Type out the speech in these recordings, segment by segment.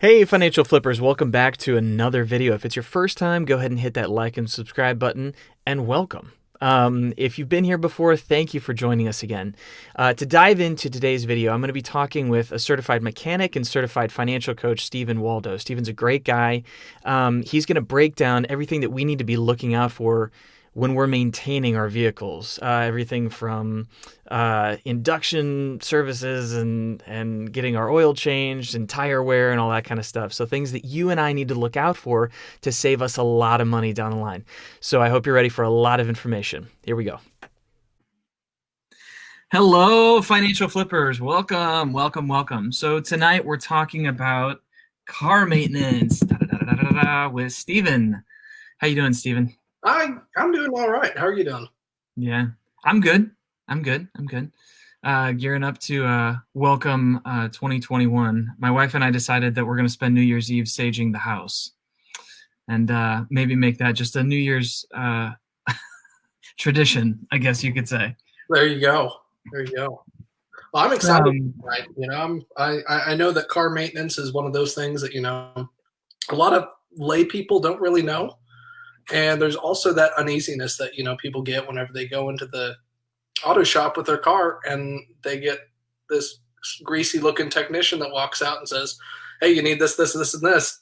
Hey financial flippers, welcome back to another video. If it's your first time, go ahead and hit that like and subscribe button and welcome. If you've been here before, thank you for joining us again. To dive into today's video, I'm going to be talking with a certified mechanic and certified financial coach, Waldo. Steven's a great guy. He's going to break down everything that we need to be looking out for when we're maintaining our vehicles, everything from induction services and getting our oil changed and tire wear and all that kind of stuff. So things that you and I need to look out for to save us a lot of money down the line. So I hope you're ready for a lot of information. Here we go. Hello, financial flippers. Welcome, welcome, welcome. So tonight we're talking about car maintenance with Steven. How you doing, Steven? I'm doing all right. How are you doing? Yeah, I'm good. I'm good. Gearing up to welcome 2021. My wife and I decided that we're going to spend New Year's Eve saging the house, and maybe make that just a New Year's tradition, I guess you could say. There you go. There you go. Well, I'm excited. Right. I know that car maintenance is one of those things that a lot of lay people don't really know. And there's also that uneasiness that, people get whenever they go into the auto shop with their car and they get this greasy looking technician that walks out and says, hey, you need this, this, this, and this.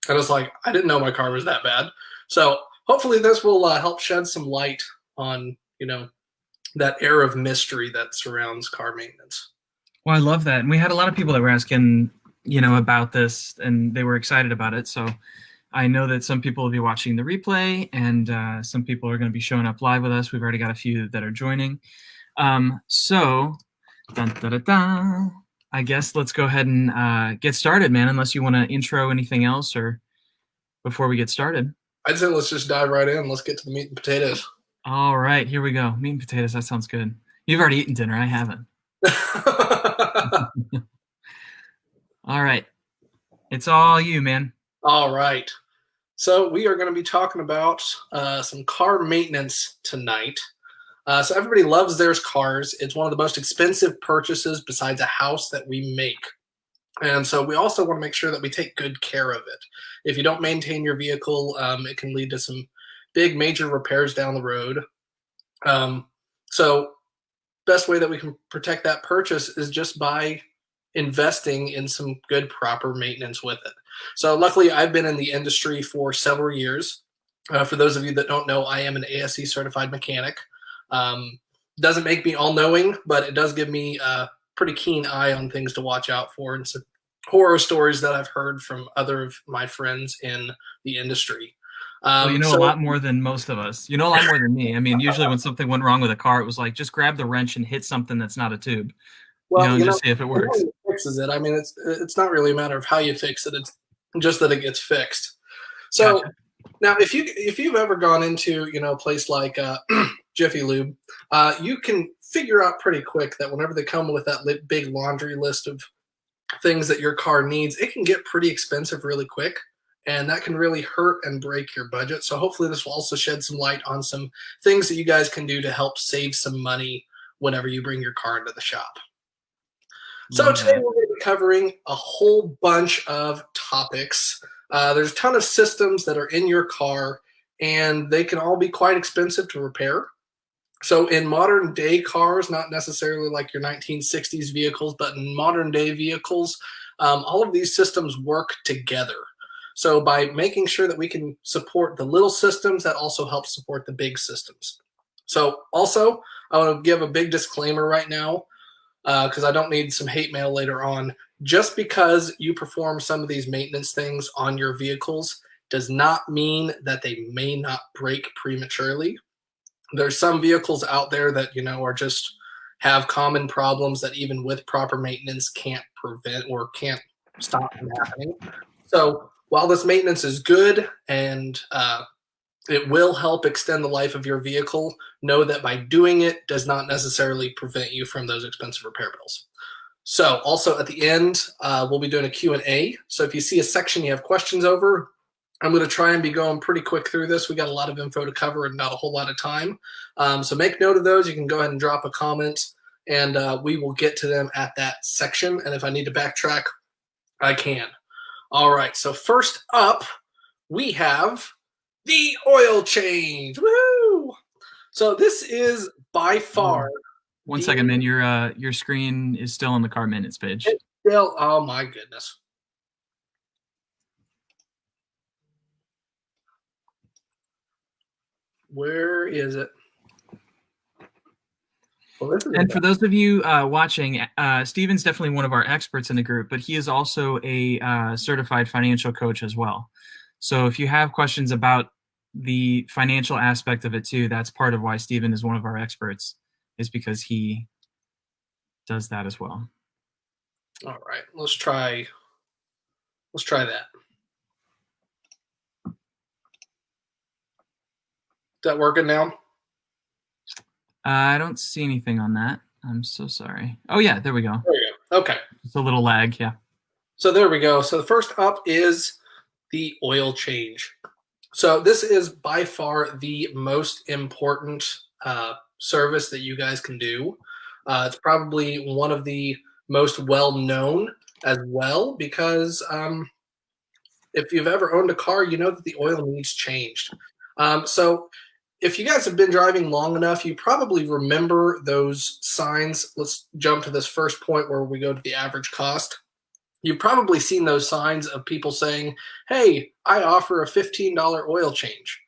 And it's like, I didn't know my car was that bad. So hopefully this will help shed some light on, that air of mystery that surrounds car maintenance. Well, I love that. And we had a lot of people that were asking, about this, and they were excited about it. So I know that some people will be watching the replay, and some people are going to be showing up live with us. We've already got a few that are joining. So, I guess let's go ahead and get started, man, unless you want to intro anything else or before we get started. I'd say let's just dive right in. Let's get to the meat and potatoes. All right, here we go. Meat and potatoes, that sounds good. You've already eaten dinner. I haven't. All right. It's all you, man. All right. So we are going to be talking about some car maintenance tonight. So everybody loves their cars. It's one of the most expensive purchases besides a house that we make. And so we also want to make sure that we take good care of it. If you don't maintain your vehicle, it can lead to some big major repairs down the road. So best way that we can protect that purchase is just by investing in some good proper maintenance with it. So luckily I've been in the industry for several years. For those of you that don't know, I am an ASE certified mechanic. Doesn't make me all knowing, but it does give me a pretty keen eye on things to watch out for and some horror stories that I've heard from other of my friends in the industry. Well, you know a lot more than most of us. You know a lot more than me. I mean, usually when something went wrong with a car, it was like, just grab the wrench and hit something that's not a tube. Well, and just see if it works. Fixes it. I mean, it's not really a matter of how you fix it. It's just that it gets fixed. So gotcha. Now, if you've ever gone into a place like Jiffy Lube, you can figure out pretty quick that whenever they come with that big laundry list of things that your car needs, it can get pretty expensive really quick, and that can really hurt and break your budget. So hopefully this will also shed some light on some things that you guys can do to help save some money whenever you bring your car into the shop. So today we're going to be covering a whole bunch of topics. There's a ton of systems that are in your car, and they can all be quite expensive to repair. So in modern day cars, not necessarily like your 1960s vehicles, but in modern day vehicles, all of these systems work together. So by making sure that we can support the little systems, that also helps support the big systems. So also, I want to give a big disclaimer right now, because I don't need some hate mail later on. Just because you perform some of these maintenance things on your vehicles does not mean that they may not break prematurely. There's some vehicles out there that, are just have common problems that even with proper maintenance can't prevent or can't stop from happening. So while this maintenance is good and it will help extend the life of your vehicle, know that by doing it does not necessarily prevent you from those expensive repair bills. So also at the end, we'll be doing a Q&A. So if you see a section you have questions over, I'm going to try and be going pretty quick through this. We got a lot of info to cover and not a whole lot of time. So make note of those. You can go ahead and drop a comment, and we will get to them at that section. And if I need to backtrack, I can. All right, so first up, we have the oil change. Woohoo! So this is by far Oh, one the second, man. Your screen is still on the car minutes page. still. Oh my goodness. Where is it? Well, this is And for those of you watching, Steven's definitely one of our experts in the group, but he is also a certified financial coach as well. So if you have questions about the financial aspect of it too, that's part of why Steven is one of our experts, is because he does that as well. all right. Let's try that. Is that working now? I don't see anything on that. I'm so sorry. Oh yeah, there we go. There you go. Okay. It's a little lag, yeah. So there we go. So the first up is the oil change. So this is by far the most important service that you guys can do. It's probably one of the most well known as well because if you've ever owned a car, you know that the oil needs changed. So if you guys have been driving long enough, you probably remember those signs. Let's jump to this first point where we go to the average cost. You've probably seen those signs of people saying, hey, I offer a $15 oil change.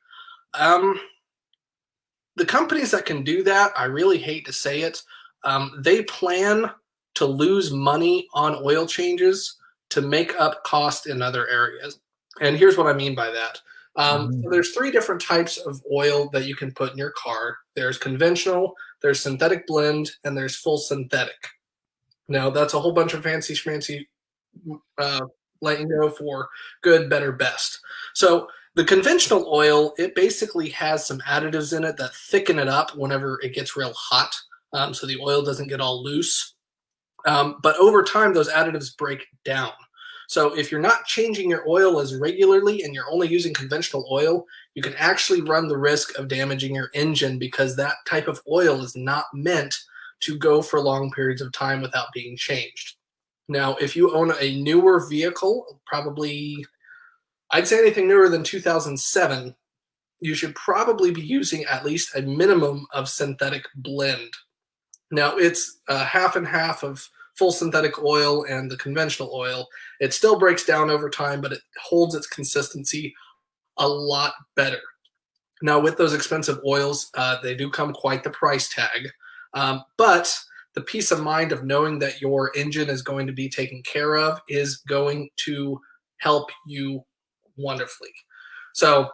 The companies that can do that, I really hate to say it, they plan to lose money on oil changes to make up cost in other areas. And here's what I mean by that. So there's three different types of oil that you can put in your car. There's conventional, there's synthetic blend, and there's full synthetic. Now, that's a whole bunch of fancy schmancy lingo for good, better, best. So the conventional oil, it basically has some additives in it that thicken it up whenever it gets real hot, so the oil doesn't get all loose. But over time, those additives break down. So if you're not changing your oil as regularly and you're only using conventional oil, you can actually run the risk of damaging your engine because that type of oil is not meant to go for long periods of time without being changed. Now, if you own a newer vehicle, probably, I'd say anything newer than 2007, you should probably be using at least a minimum of synthetic blend. Now, it's half and half of full synthetic oil and the conventional oil. It still breaks down over time, but it holds its consistency a lot better. Now, with those expensive oils, they do come quite the price tag, but the peace of mind of knowing that your engine is going to be taken care of is going to help you wonderfully. So,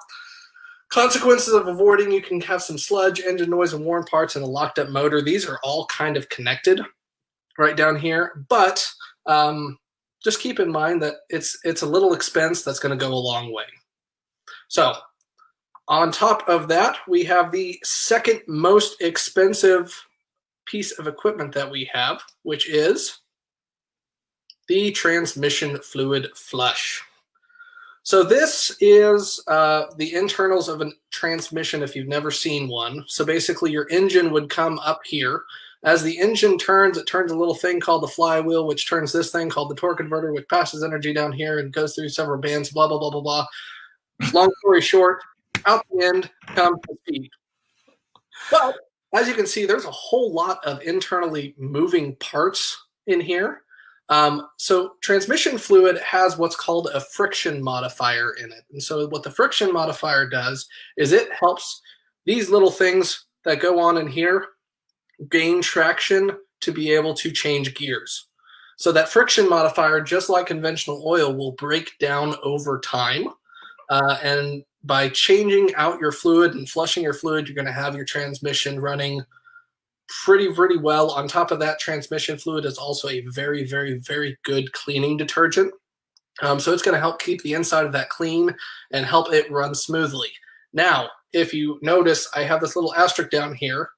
consequences of avoiding, you can have some sludge, engine noise, and worn parts, and a locked up motor. These are all kind of connected right down here, but just keep in mind that it's a little expense that's going to go a long way. So on top of that, we have the second most expensive piece of equipment that we have, which is the transmission fluid flush. So this is the internals of a transmission if you've never seen one. So basically your engine would come up here. As the engine turns, it turns a little thing called the flywheel, which turns this thing called the torque converter, which passes energy down here and goes through several bands, blah, blah, blah, blah, blah. Long story short, out the end comes the speed. But as you can see, there's a whole lot of internally moving parts in here. So transmission fluid has what's called a friction modifier in it. And so what the friction modifier does is it helps these little things that go on in here gain traction to be able to change gears. So that friction modifier, just like conventional oil, will break down over time. And by changing out your fluid and flushing your fluid, you're going to have your transmission running pretty well. On top of that, transmission fluid is also a very, very, very good cleaning detergent. So it's going to help keep the inside of that clean and help it run smoothly. Now, if you notice, I have this little asterisk down here.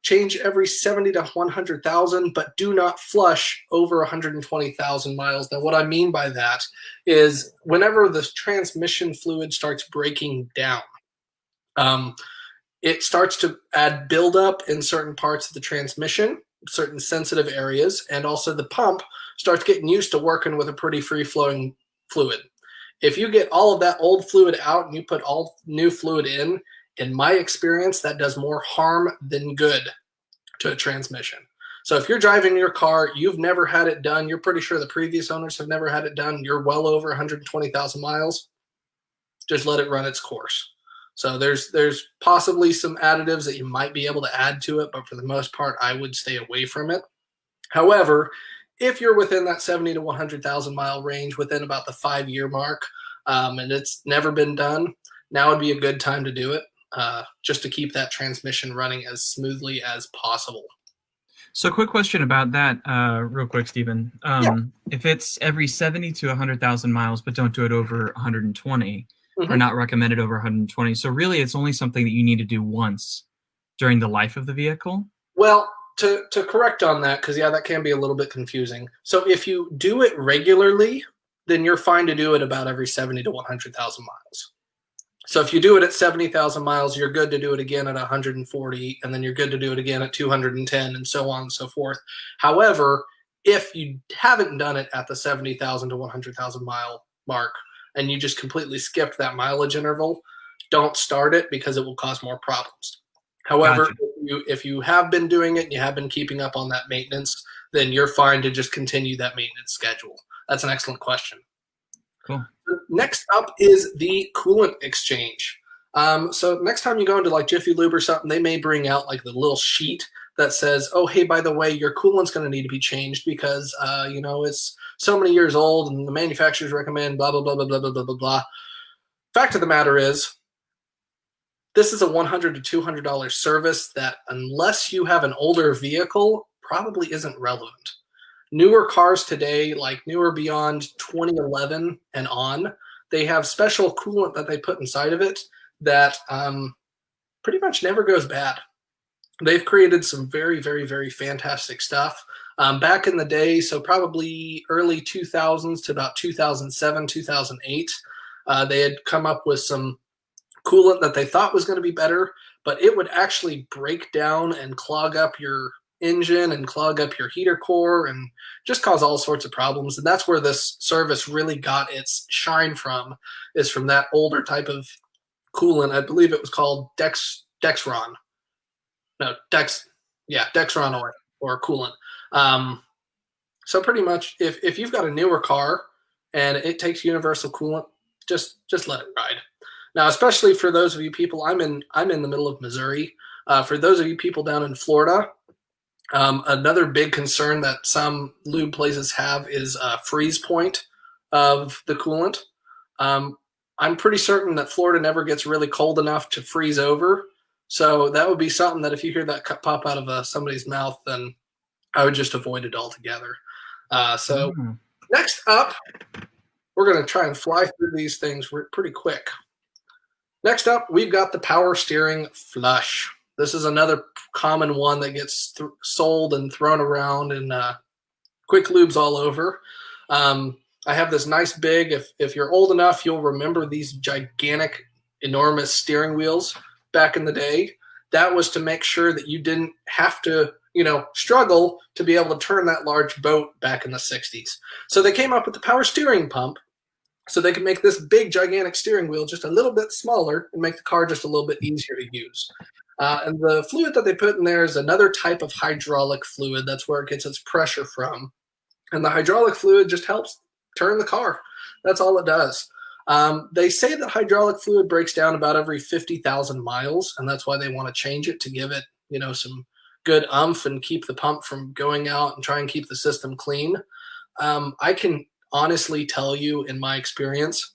Change every 70 to 100,000, but do not flush over 120,000 miles. Now, what I mean by that is whenever the transmission fluid starts breaking down, it starts to add buildup in certain parts of the transmission, certain sensitive areas, and also the pump starts getting used to working with a pretty free-flowing fluid. If you get all of that old fluid out and you put all new fluid in my experience, that does more harm than good to a transmission. So if you're driving your car, you've never had it done, you're pretty sure the previous owners have never had it done, you're well over 120,000 miles, just let it run its course. So there's possibly some additives that you might be able to add to it, but for the most part, I would stay away from it. However, if you're within that 70 to 100,000 mile range, within about the 5-year mark, and it's never been done, now would be a good time to do it, just to keep that transmission running as smoothly as possible. So, quick question about that, real quick, Stephen. Yeah. If it's every 70 to 100,000 miles, but don't do it over 120, or Mhm. not recommended over 120, so really it's only something that you need to do once during the life of the vehicle? Well, to correct on that, because yeah, that can be a little bit confusing. So if you do it regularly, then you're fine to do it about every 70 to 100,000 miles. So if you do it at 70,000 miles, you're good to do it again at 140, and then you're good to do it again at 210, and so on and so forth. However, if you haven't done it at the 70,000 to 100,000 mile mark, and you just completely skipped that mileage interval, don't start it because it will cause more problems. However, Gotcha. if you have been doing it and you have been keeping up on that maintenance, then you're fine to just continue that maintenance schedule. That's an excellent question. Cool. Next up is the coolant exchange. So next time you go into like Jiffy Lube or something, they may bring out like the little sheet that says, "Oh, hey, by the way, your coolant's going to need to be changed because it's so many years old, and the manufacturers recommend blah blah blah blah blah blah blah blah blah." Fact of the matter is, this is a $100 to $200 service that, unless you have an older vehicle, probably isn't relevant. Newer cars today, like newer beyond 2011 and on, they have special coolant that they put inside of it that pretty much never goes bad. They've created some very, very, very fantastic stuff. Back in the day, so probably early 2000s to about 2007, 2008, they had come up with some coolant that they thought was going to be better, but it would actually break down and clog up your engine and clog up your heater core and just cause all sorts of problems. And that's where this service really got its shine from, is from that older type of coolant. I believe it was called Dexron. No, Dexron oil or coolant. So pretty much if you've got a newer car and it takes universal coolant, just let it ride. Now, especially for those of you people, I'm in the middle of Missouri. For those of you people down in Florida, another big concern that some lube places have is freeze point of the coolant. I'm pretty certain that Florida never gets really cold enough to freeze over. So that would be something that if you hear that pop out of somebody's mouth, then I would just avoid it altogether. Next up, we're going to try and fly through these things pretty quick. Next up, we've got the power steering flush. This is another common one that gets sold and thrown around in quick lubes all over. I have this nice big, if you're old enough, you'll remember these gigantic, enormous steering wheels back in the day. That was to make sure that you didn't have to, struggle to be able to turn that large boat back in the 60s. So they came up with the power steering pump, so they could make this big, gigantic steering wheel just a little bit smaller and make the car just a little bit easier to use. And the fluid that they put in there is another type of hydraulic fluid. That's where it gets its pressure from. And the hydraulic fluid just helps turn the car. That's all it does. They say that hydraulic fluid breaks down about every 50,000 miles, and that's why they want to change it to give it, some good umph and keep the pump from going out and try and keep the system clean. I can honestly tell you, in my experience,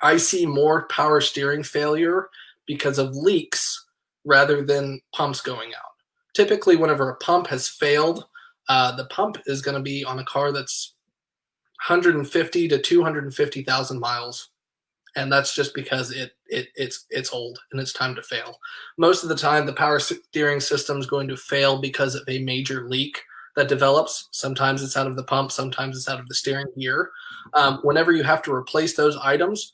I see more power steering failure because of leaks rather than pumps going out. Typically, whenever a pump has failed, the pump is going to be on a car that's 150 to 250,000 miles, and that's just because it's old and it's time to fail. Most of the time, the power steering system is going to fail because of a major leak that develops. Sometimes it's out of the pump, sometimes it's out of the steering gear. Whenever you have to replace those items,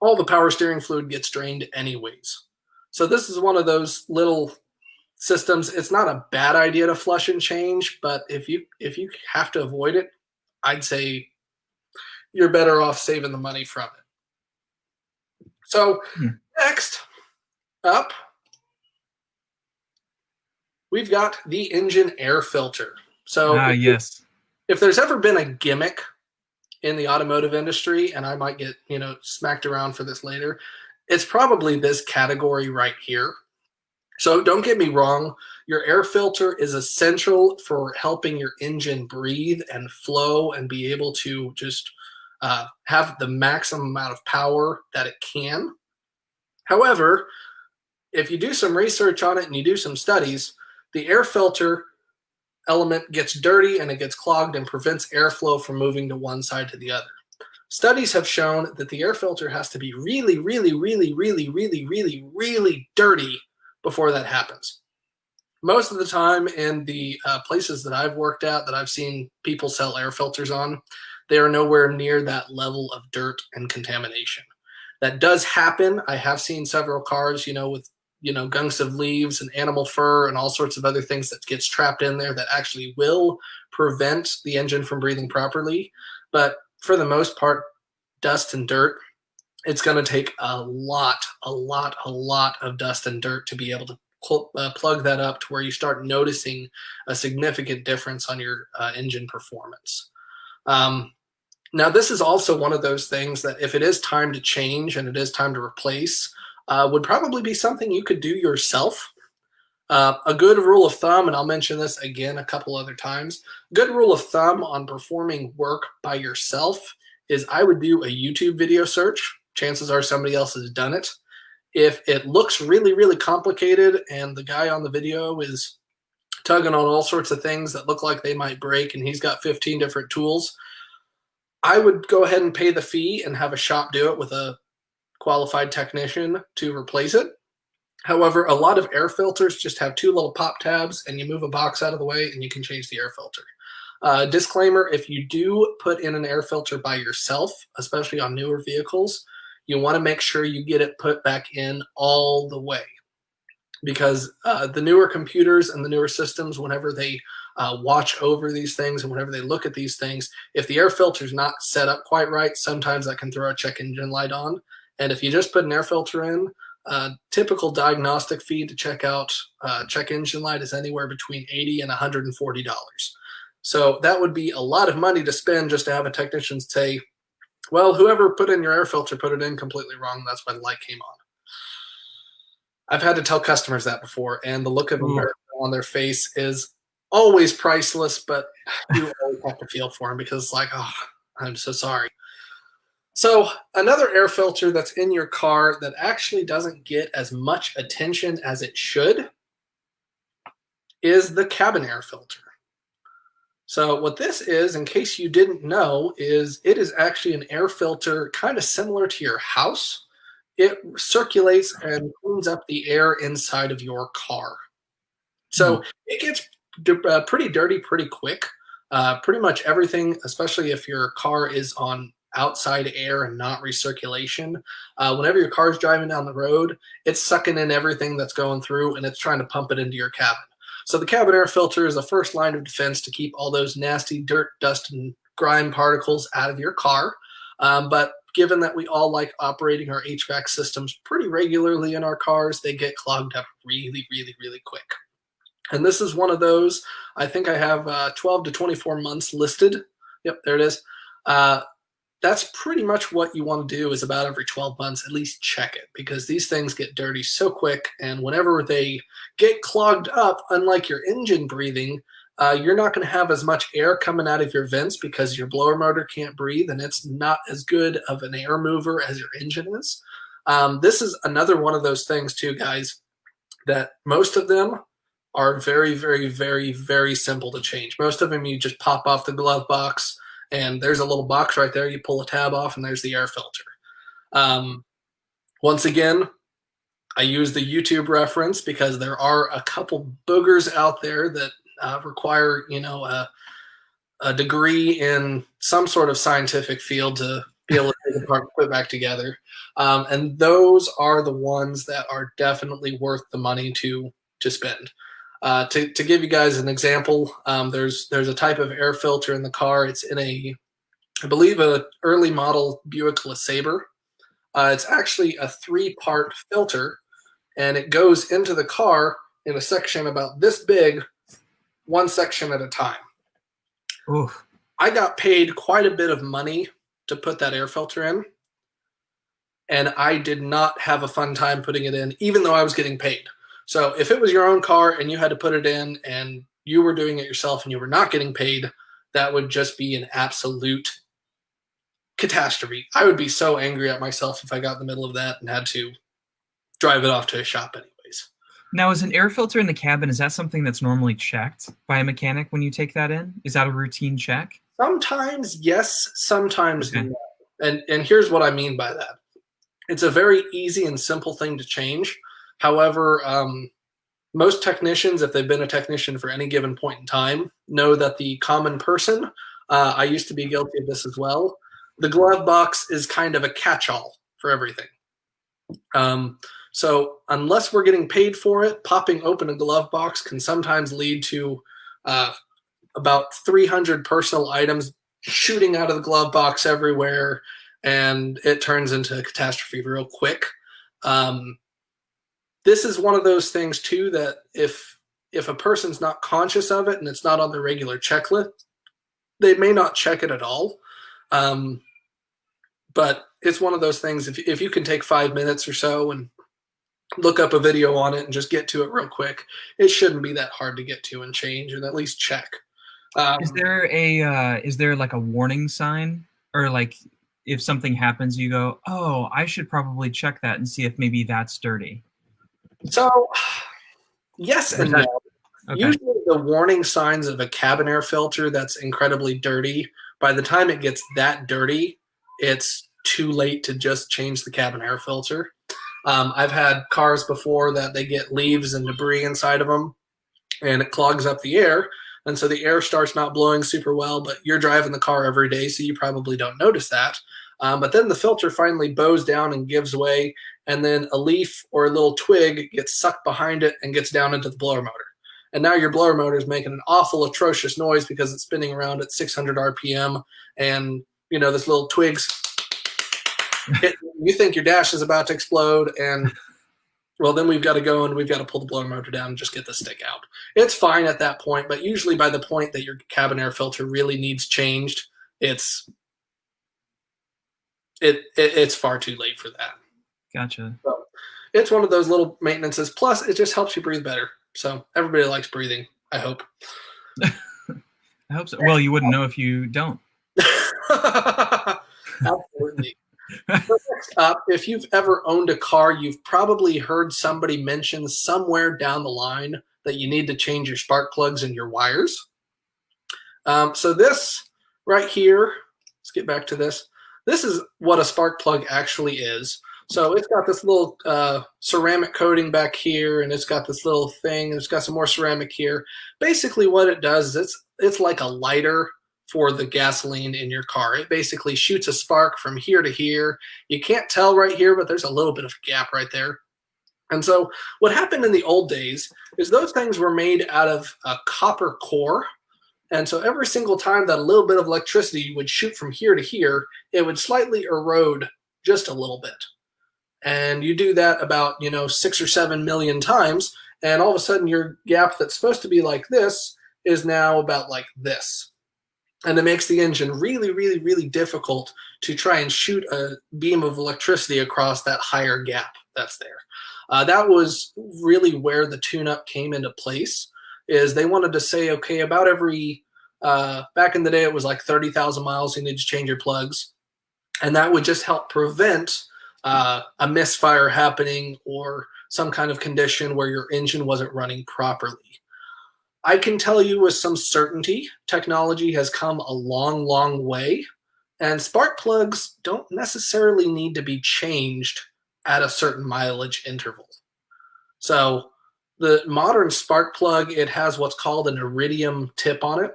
all the power steering fluid gets drained anyways. So this is one of those little systems. It's not a bad idea to flush and change, but if you have to avoid it, I'd say you're better off saving the money from it. So next up, we've got the engine air filter. So yes. if there's ever been a gimmick in the automotive industry, and I might get, smacked around for this later, it's probably this category right here. So don't get me wrong, your air filter is essential for helping your engine breathe and flow and be able to just have the maximum amount of power that it can. However, if you do some research on it and you do some studies, the air filter element gets dirty and it gets clogged and prevents airflow from moving to one side to the other. Studies have shown that the air filter has to be really, really, really, really, really, really, really dirty before that happens. Most of the time in the places that I've worked at, that I've seen people sell air filters on, they are nowhere near that level of dirt and contamination. That does happen. I have seen several cars, with gunks of leaves and animal fur and all sorts of other things that gets trapped in there that actually will prevent the engine from breathing properly. But for the most part, dust and dirt, it's going to take a lot of dust and dirt to be able to plug that up to where you start noticing a significant difference on your engine performance. Now, this is also one of those things that if it is time to change and it is time to replace, would probably be something you could do yourself. A good rule of thumb, and I'll mention this again a couple other times, good rule of thumb on performing work by yourself is I would do a YouTube video search. Chances are somebody else has done it. If it looks really, really complicated and the guy on the video is tugging on all sorts of things that look like they might break and he's got 15 different tools, I would go ahead and pay the fee and have a shop do it with a qualified technician to replace it. However, a lot of air filters just have two little pop tabs and you move a box out of the way and you can change the air filter. Disclaimer, if you do put in an air filter by yourself, especially on newer vehicles, you want to make sure you get it put back in all the way. Because the newer computers and the newer systems, whenever they watch over these things and whenever they look at these things, if the air filter is not set up quite right, sometimes that can throw a check engine light on. And if you just put an air filter in, typical diagnostic fee to check out check engine light is anywhere between $80 and $140. So that would be a lot of money to spend just to have a technician say, well, whoever put in your air filter put it in completely wrong. That's why the light came on. I've had to tell customers that before, and the look of embarrassment on their face is always priceless, but you always have to feel for them because it's like, oh, I'm so sorry. So another air filter that's in your car that actually doesn't get as much attention as it should is the cabin air filter. So what this is, in case you didn't know, is it is actually an air filter kind of similar to your house. It circulates and cleans up the air inside of your car. So it gets pretty dirty pretty quick. Pretty much everything, especially if your car is on outside air and not recirculation. Whenever your car is driving down the road, it's sucking in everything that's going through and it's trying to pump it into your cabin. So the cabin air filter is the first line of defense to keep all those nasty dirt, dust, and grime particles out of your car. But given that we all like operating our HVAC systems pretty regularly in our cars, they get clogged up really, really, really quick. And this is one of those. I think I have 12 to 24 months listed. Yep, there it is. That's pretty much what you want to do is about every 12 months, at least check it, because these things get dirty so quick. And whenever they get clogged up, unlike your engine breathing, you're not going to have as much air coming out of your vents because your blower motor can't breathe, and it's not as good of an air mover as your engine is. This is another one of those things too, guys, that most of them are very, very, very, very simple to change. Most of them you just pop off the glove box, and there's a little box right there. You pull a tab off, and there's the air filter. Once again, I use the YouTube reference because there are a couple boogers out there that require, a degree in some sort of scientific field to be able to take it apart and put it back together. And those are the ones that are definitely worth the money to spend. To give you guys an example, there's a type of air filter in the car. It's in a I believe, a early model Buick LeSabre. It's actually a three-part filter, and it goes into the car in a section about this big, one section at a time. Oof. I got paid quite a bit of money to put that air filter in, and I did not have a fun time putting it in, even though I was getting paid. So if it was your own car and you had to put it in and you were doing it yourself and you were not getting paid, that would just be an absolute catastrophe. I would be so angry at myself if I got in the middle of that and had to drive it off to a shop anyways. Now, is an air filter in the cabin, is that something that's normally checked by a mechanic when you take that in? Is that a routine check? Sometimes yes, sometimes Okay. no. And here's what I mean by that. It's a very easy and simple thing to change. However, most technicians, if they've been a technician for any given point in time, know that the common person, I used to be guilty of this as well, the glove box is kind of a catch-all for everything. So unless we're getting paid for it, popping open a glove box can sometimes lead to about 300 personal items shooting out of the glove box everywhere, and it turns into a catastrophe real quick. This is one of those things too that if a person's not conscious of it and it's not on their regular checklist, they may not check it at all. But it's one of those things, if you can take 5 minutes or so and look up a video on it and just get to it real quick, it shouldn't be that hard to get to and change and at least check. Is there like a warning sign, or like if something happens, you go, oh, I should probably check that and see if maybe that's dirty? So yes and no. Okay. Usually the warning signs of a cabin air filter that's incredibly dirty, by the time it gets that dirty, it's too late to just change the cabin air filter. I've had cars before that they get leaves and debris inside of them, and it clogs up the air, and so the air starts not blowing super well, but you're driving the car every day, so you probably don't notice that. But then the filter finally bows down and gives way, and then a leaf or a little twig gets sucked behind it and gets down into the blower motor. And now your blower motor is making an awful, atrocious noise because it's spinning around at 600 RPM, and this little twig's you think your dash is about to explode, and well, then we've got to go and we've got to pull the blower motor down and just get the stick out. It's fine at that point, but usually by the point that your cabin air filter really needs changed, it's far too late for that. Gotcha. So it's one of those little maintenances. Plus, it just helps you breathe better. So everybody likes breathing, I hope. I hope so. Well, you wouldn't know if you don't. Absolutely. Next up, if you've ever owned a car, you've probably heard somebody mention somewhere down the line that you need to change your spark plugs and your wires. So this right here, let's get back to this. This is what a spark plug actually is. So it's got this little ceramic coating back here, and it's got this little thing, and it's got some more ceramic here. Basically what it does is it's like a lighter for the gasoline in your car. It basically shoots a spark from here to here. You can't tell right here, but there's a little bit of a gap right there. And so what happened in the old days is those things were made out of a copper core. And so every single time that a little bit of electricity would shoot from here to here, it would slightly erode just a little bit. And you do that about 6 or 7 million times, and all of a sudden your gap that's supposed to be like this is now about like this. And it makes the engine really, really, really difficult to try and shoot a beam of electricity across that higher gap that's there. That was really where the tune-up came into place, is they wanted to say, okay, about every, back in the day it was like 30,000 miles you need to change your plugs. And that would just help prevent a misfire happening or some kind of condition where your engine wasn't running properly. I can tell you with some certainty, technology has come a long, long way, and spark plugs don't necessarily need to be changed at a certain mileage interval. So the modern spark plug, it has what's called an iridium tip on it,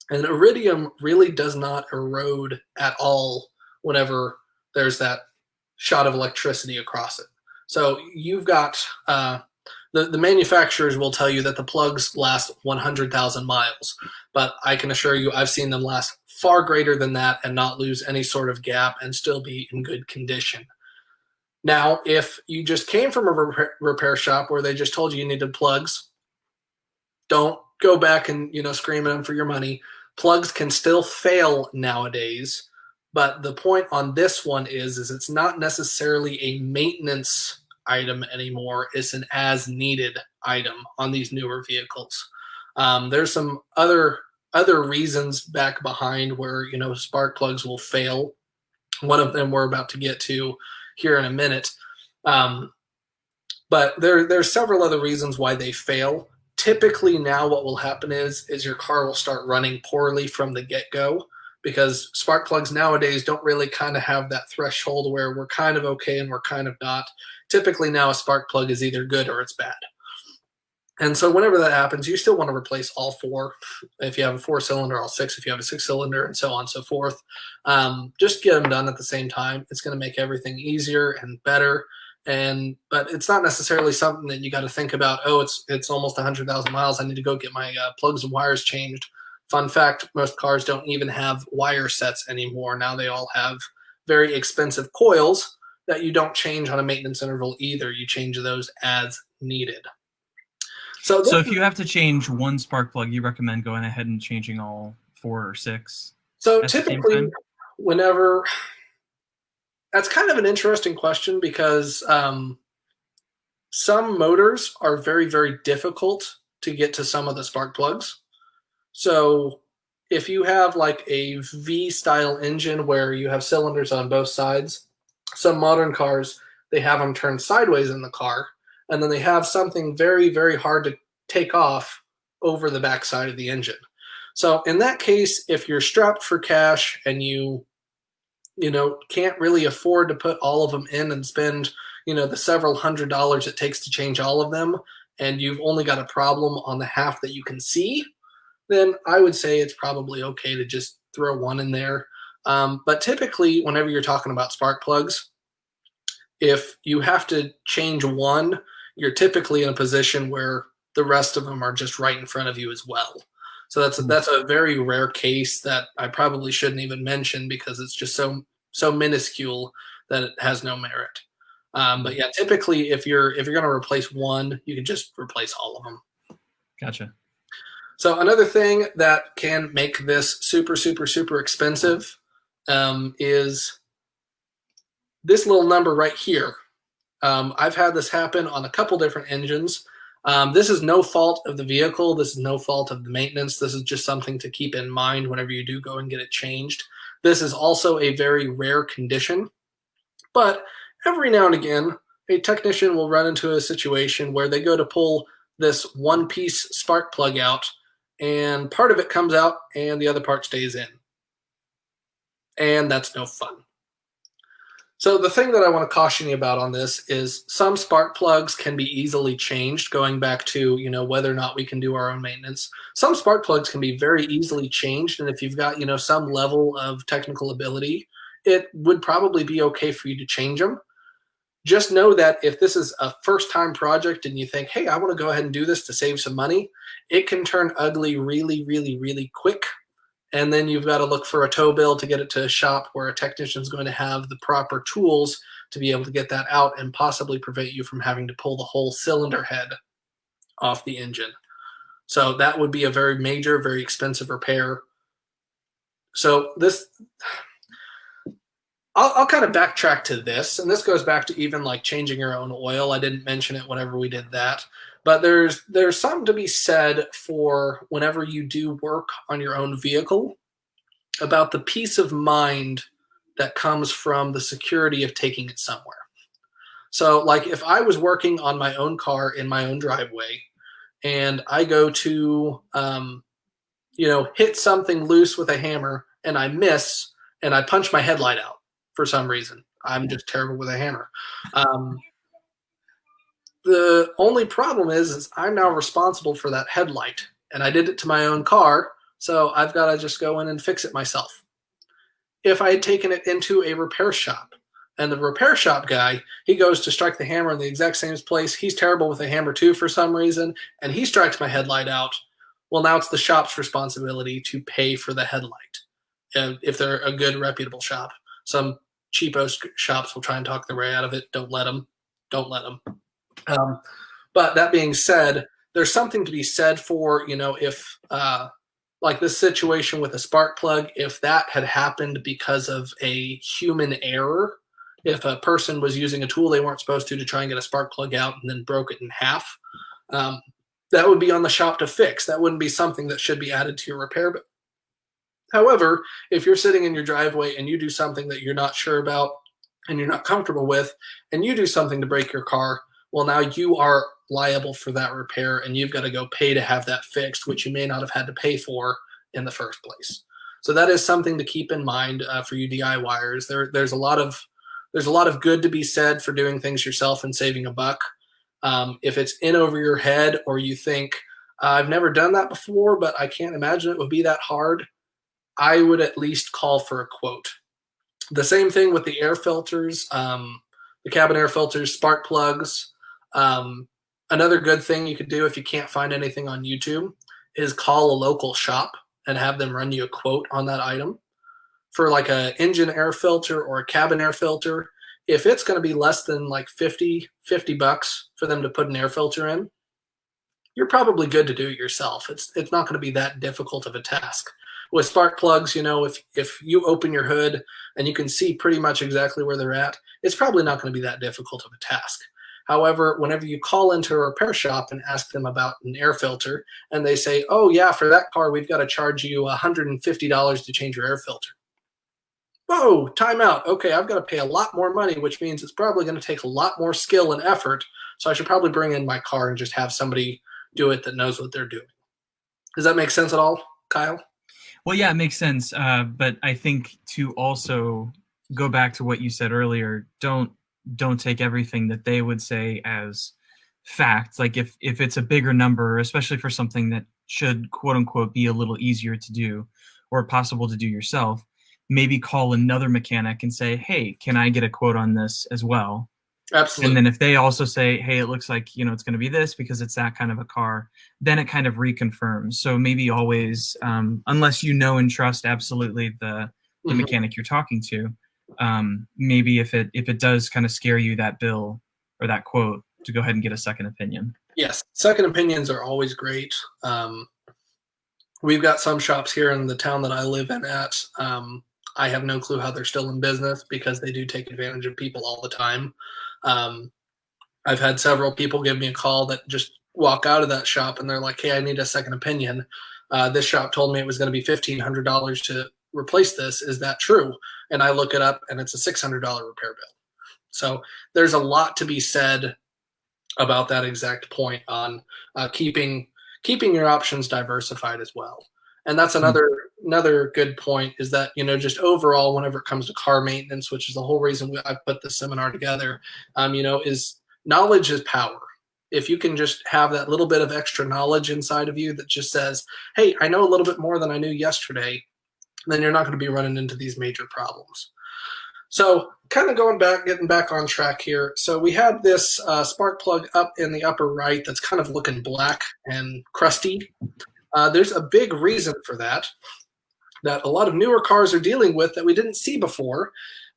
and iridium really does not erode at all whenever there's that shot of electricity across it. So you've got the manufacturers will tell you that the plugs last 100,000 miles, but I can assure you I've seen them last far greater than that and not lose any sort of gap and still be in good condition. Now, if you just came from a repair shop where they just told you needed plugs, don't go back and scream at them for your money. Plugs can still fail nowadays, but the point on this one is it's not necessarily a maintenance item anymore. It's an as needed item on these newer vehicles. There's some other reasons back behind where spark plugs will fail. One of them we're about to get to here in a minute. But there's several other reasons why they fail. Typically now what will happen is your car will start running poorly from the get-go, because spark plugs nowadays don't really kind of have that threshold where we're kind of okay and we're kind of not. Typically now a spark plug is either good or it's bad. And so whenever that happens, you still want to replace all four. If you have a 4-cylinder, all 6 if you have a 6-cylinder, and so on and so forth. Just get them done at the same time. It's going to make everything easier and better. But it's not necessarily something that you got to think about, oh, it's almost 100,000 miles, I need to go get my plugs and wires changed. Fun fact, most cars don't even have wire sets anymore. Now they all have very expensive coils that you don't change on a maintenance interval either. You change those as needed. So if you have to change one spark plug, you recommend going ahead and changing all 4 or 6? So typically, whenever, that's kind of an interesting question, because some motors are very, very difficult to get to some of the spark plugs. So if you have like a V-style engine where you have cylinders on both sides, some modern cars, they have them turned sideways in the car, and then they have something very, very hard to take off over the backside of the engine. So in that case, if you're strapped for cash and you can't really afford to put all of them in and spend, the several $100s it takes to change all of them, and you've only got a problem on the half that you can see, then I would say it's probably okay to just throw one in there. But typically, whenever you're talking about spark plugs, if you have to change one, you're typically in a position where the rest of them are just right in front of you as well. So that's a very rare case that I probably shouldn't even mention, because it's just so minuscule that it has no merit. But yeah, typically if you're going to replace one, you can just replace all of them. Gotcha. So another thing that can make this super, super, super expensive is this little number right here. I've had this happen on a couple different engines. This is no fault of the vehicle. This is no fault of the maintenance. This is just something to keep in mind whenever you do go and get it changed. This is also a very rare condition, but every now and again, a technician will run into a situation where they go to pull this one-piece spark plug out, and part of it comes out and the other part stays in. And that's no fun. So the thing that I want to caution you about on this is some spark plugs can be easily changed, going back to, whether or not we can do our own maintenance. Some spark plugs can be very easily changed, and if you've got, some level of technical ability, it would probably be okay for you to change them. Just know that if this is a first-time project and you think, hey, I want to go ahead and do this to save some money, it can turn ugly really, really, really quick. And then you've got to look for a tow bill to get it to a shop where a technician is going to have the proper tools to be able to get that out and possibly prevent you from having to pull the whole cylinder head off the engine. So that would be a very major, very expensive repair. So this, I'll kind of backtrack to this, and this goes back to even like changing your own oil. I didn't mention it whenever we did that. But there's something to be said for whenever you do work on your own vehicle about the peace of mind that comes from the security of taking it somewhere. So like if I was working on my own car in my own driveway and I go to, hit something loose with a hammer and I miss and I punch my headlight out for some reason. I'm just terrible with a hammer. The only problem is I'm now responsible for that headlight, and I did it to my own car, so I've got to just go in and fix it myself. If I had taken it into a repair shop, and the repair shop guy, he goes to strike the hammer in the exact same place, he's terrible with a hammer too for some reason, and he strikes my headlight out, well, now it's the shop's responsibility to pay for the headlight. if they're a good, reputable shop. Some cheapo shops will try and talk their way out of it. Don't let them. Don't let them. But that being said, there's something to be said for, if like this situation with a spark plug, if that had happened because of a human error, if a person was using a tool they weren't supposed to try and get a spark plug out and then broke it in half, that would be on the shop to fix. That wouldn't be something that should be added to your repair bill. However, if you're sitting in your driveway and you do something that you're not sure about and you're not comfortable with, and you do something to break your car, well, now you are liable for that repair, and you've got to go pay to have that fixed, which you may not have had to pay for in the first place. So that is something to keep in mind for you DIYers. There's a lot of good to be said for doing things yourself and saving a buck. If it's in over your head, or you think I've never done that before, but I can't imagine it would be that hard, I would at least call for a quote. The same thing with the air filters, the cabin air filters, spark plugs. Another good thing you could do if you can't find anything on YouTube is call a local shop and have them run you a quote on that item. For like a engine air filter or a cabin air filter, if it's going to be less than like 50 bucks for them to put an air filter in, you're probably good to do it yourself. It's not going to be that difficult of a task. With spark plugs, if you open your hood and you can see pretty much exactly where they're at, it's probably not going to be that difficult of a task. However, whenever you call into a repair shop and ask them about an air filter, and they say, oh yeah, for that car, we've got to charge you $150 to change your air filter. Whoa, time out. Okay, I've got to pay a lot more money, which means it's probably going to take a lot more skill and effort. So I should probably bring in my car and just have somebody do it that knows what they're doing. Does that make sense at all, Kyle? Well, yeah, it makes sense. But I think to also go back to what you said earlier, don't take everything that they would say as fact. Like if it's a bigger number, especially for something that should quote unquote be a little easier to do or possible to do yourself, maybe call another mechanic and say, hey, can I get a quote on this as well? Absolutely. And then if they also say, hey, it looks like, it's going to be this because it's that kind of a car, then it kind of reconfirms. So maybe always, unless you know and trust absolutely the mechanic you're talking to, maybe if it does kind of scare you, that bill or that quote, to go ahead and get a second opinion. Yes, second opinions are always great. We've got some shops here in the town that I live in at. I have no clue how they're still in business because they do take advantage of people all the time. I've had several people give me a call that just walk out of that shop and they're like, hey, I need a second opinion. This shop told me it was going to be $1,500 to replace this. Is that true? And I look it up and it's a $600 repair bill. So there's a lot to be said about that exact point on keeping your options diversified as well. And that's another good point is that, just overall, whenever it comes to car maintenance, which is the whole reason I put this seminar together, is knowledge is power. If you can just have that little bit of extra knowledge inside of you that just says, hey, I know a little bit more than I knew yesterday, then you're not going to be running into these major problems. So kind of getting back on track here. So we have this spark plug up in the upper right that's kind of looking black and crusty. There's a big reason for that a lot of newer cars are dealing with that we didn't see before.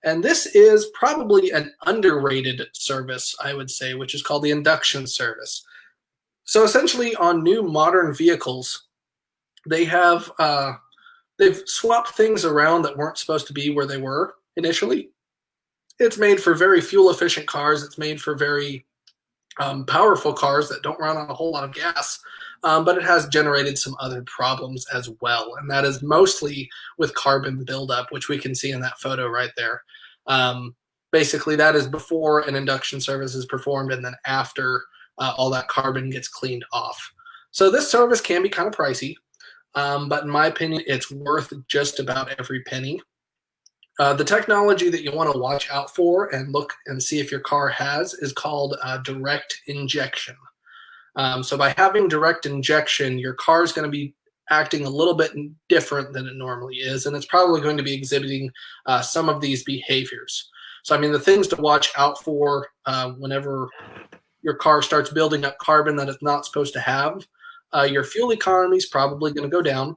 And this is probably an underrated service, I would say, which is called the Induction Service. So essentially on new modern vehicles, they've swapped things around that weren't supposed to be where they were initially. It's made for very fuel efficient cars. It's made for very powerful cars that don't run on a whole lot of gas, but it has generated some other problems as well. And that is mostly with carbon buildup, which we can see in that photo right there. Basically, that is before an induction service is performed and then after all that carbon gets cleaned off. So this service can be kind of pricey, but in my opinion, it's worth just about every penny. The technology that you want to watch out for and look and see if your car has is called direct injection. So by having direct injection, your car is going to be acting a little bit different than it normally is, and it's probably going to be exhibiting some of these behaviors. So, I mean, the things to watch out for whenever your car starts building up carbon that it's not supposed to have, your fuel economy is probably going to go down.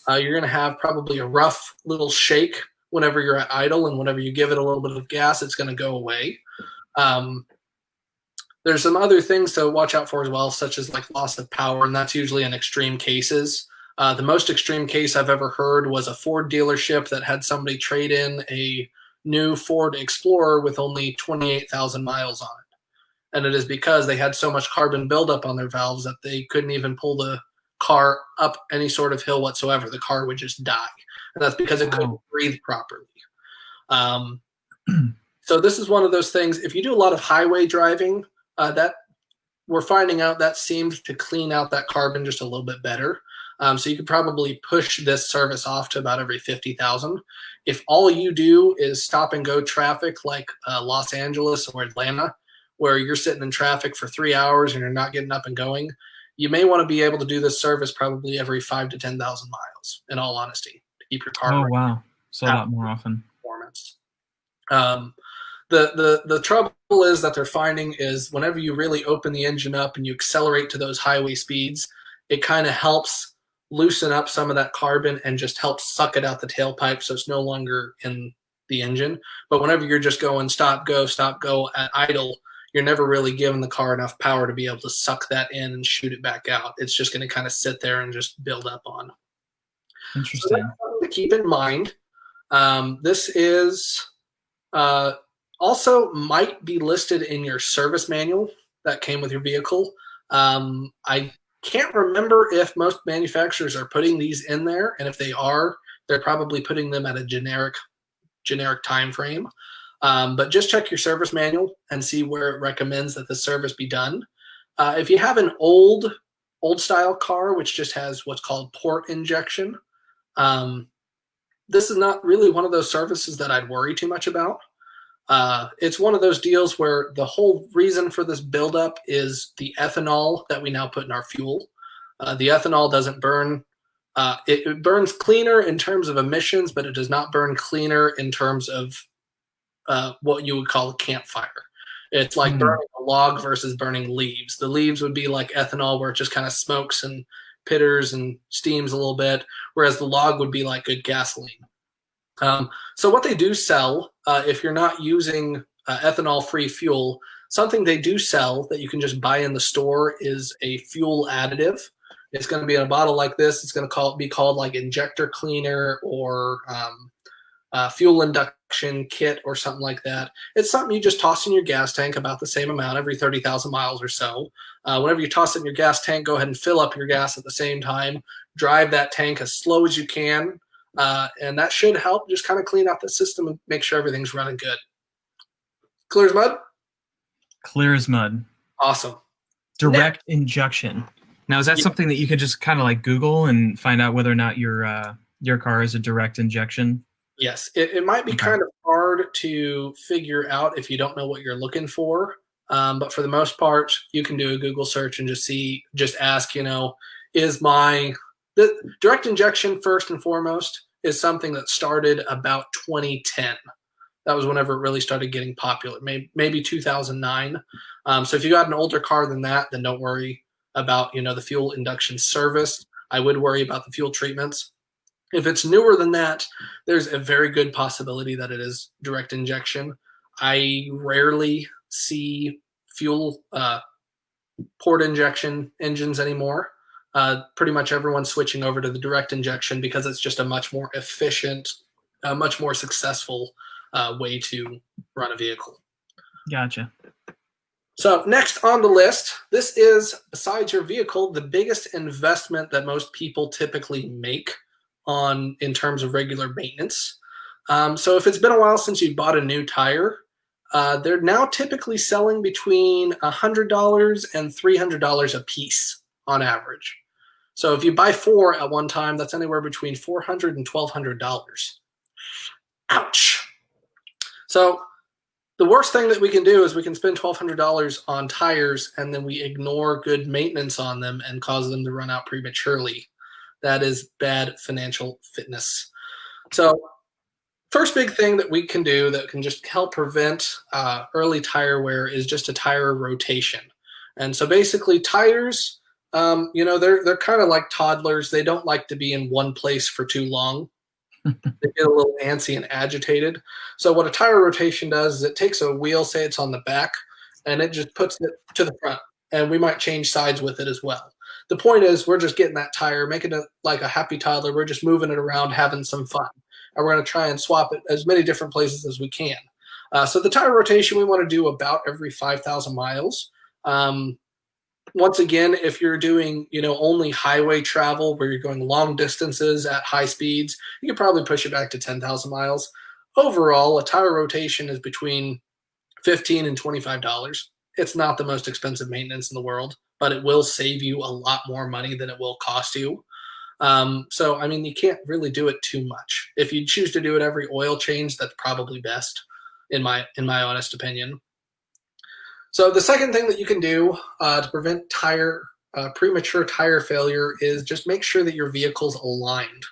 You're going to have probably a rough little shake whenever you're at idle, and whenever you give it a little bit of gas, it's going to go away. There's some other things to watch out for as well, such as like loss of power, and that's usually in extreme cases. The most extreme case I've ever heard was a Ford dealership that had somebody trade in a new Ford Explorer with only 28,000 miles on it. And it is because they had so much carbon buildup on their valves that they couldn't even pull the car up any sort of hill whatsoever. The car would just die. And that's because it couldn't breathe properly. So this is one of those things, if you do a lot of highway driving, that we're finding out that seems to clean out that carbon just a little bit better. So you could probably push this service off to about every 50,000. If all you do is stop and go traffic like Los Angeles or Atlanta, where you're sitting in traffic for 3 hours and you're not getting up and going, you may want to be able to do this service probably every 5,000 to 10,000 miles, in all honesty, to keep your car. Oh, wow. So a lot more often. Performance. The trouble is that they're finding is whenever you really open the engine up and you accelerate to those highway speeds, it kind of helps loosen up some of that carbon and just helps suck it out the tailpipe, so it's no longer in the engine. But whenever you're just going stop, go at idle, you're never really giving the car enough power to be able to suck that in and shoot it back out. It's just going to kind of sit there and just build up on. Interesting. So that's something to keep in mind. This is also might be listed in your service manual that came with your vehicle. I can't remember if most manufacturers are putting these in there, and if they are, they're probably putting them at a generic time frame. But just check your service manual and see where it recommends that the service be done. If you have an old style car, which just has what's called port injection, this is not really one of those services that I'd worry too much about. It's one of those deals where the whole reason for this buildup is the ethanol that we now put in our fuel. The ethanol doesn't burn. It burns cleaner in terms of emissions, but it does not burn cleaner in terms of what you would call a campfire. It's like burning a log versus burning leaves. The leaves would be like ethanol, where it just kind of smokes and pitters and steams a little bit, whereas the log would be like good gasoline. So what they do sell, if you're not using ethanol-free fuel, something they do sell that you can just buy in the store is a fuel additive. It's going to be in a bottle like this. It's going to be called like injector cleaner or fuel induction kit or something like that. It's something you just toss in your gas tank about the same amount every 30,000 miles or so. Whenever you toss it in your gas tank, go ahead and fill up your gas at the same time. Drive that tank as slow as you can. And that should help just kind of clean out the system and make sure everything's running good. Clear as mud? Clear as mud. Awesome. Direct injection. Now, is that something that you could just kind of like Google and find out whether or not your car is a direct injection? Yes. It might be kind of hard to figure out if you don't know what you're looking for. But for the most part, you can do a Google search and just ask, is the direct injection, first and foremost, is something that started about 2010. That was whenever it really started getting popular, maybe 2009. So if you got an older car than that, then don't worry about the fuel induction service. I would worry about the fuel treatments. If it's newer than that, there's a very good possibility that it is direct injection. I rarely see fuel port injection engines anymore. Pretty much everyone's switching over to the direct injection because it's just a much more efficient, much more successful way to run a vehicle. Gotcha. So next on the list, this is, besides your vehicle, the biggest investment that most people typically make in terms of regular maintenance. So if it's been a while since you bought a new tire, they're now typically selling between $100 and $300 a piece on average. So if you buy 4 at one time, that's anywhere between $400 and $1,200. Ouch. So the worst thing that we can do is we can spend $1,200 on tires and then we ignore good maintenance on them and cause them to run out prematurely. That is bad financial fitness. So first big thing that we can do that can just help prevent early tire wear is just a tire rotation. And so basically tires, They're kind of like toddlers. They don't like to be in one place for too long. They get a little antsy and agitated. So what a tire rotation does is it takes a wheel, say it's on the back, and it just puts it to the front. And we might change sides with it as well. The point is we're just getting that tire, making it like a happy toddler. We're just moving it around, having some fun. And we're going to try and swap it as many different places as we can. So the tire rotation we want to do about every 5,000 miles. Once again, if you're doing, only highway travel where you're going long distances at high speeds, you could probably push it back to 10,000 miles. Overall, a tire rotation is between $15 and $25. It's not the most expensive maintenance in the world, but it will save you a lot more money than it will cost you. You can't really do it too much. If you choose to do it every oil change, that's probably best, in my honest opinion. So the second thing that you can do to prevent premature tire failure is just make sure that your vehicle's aligned.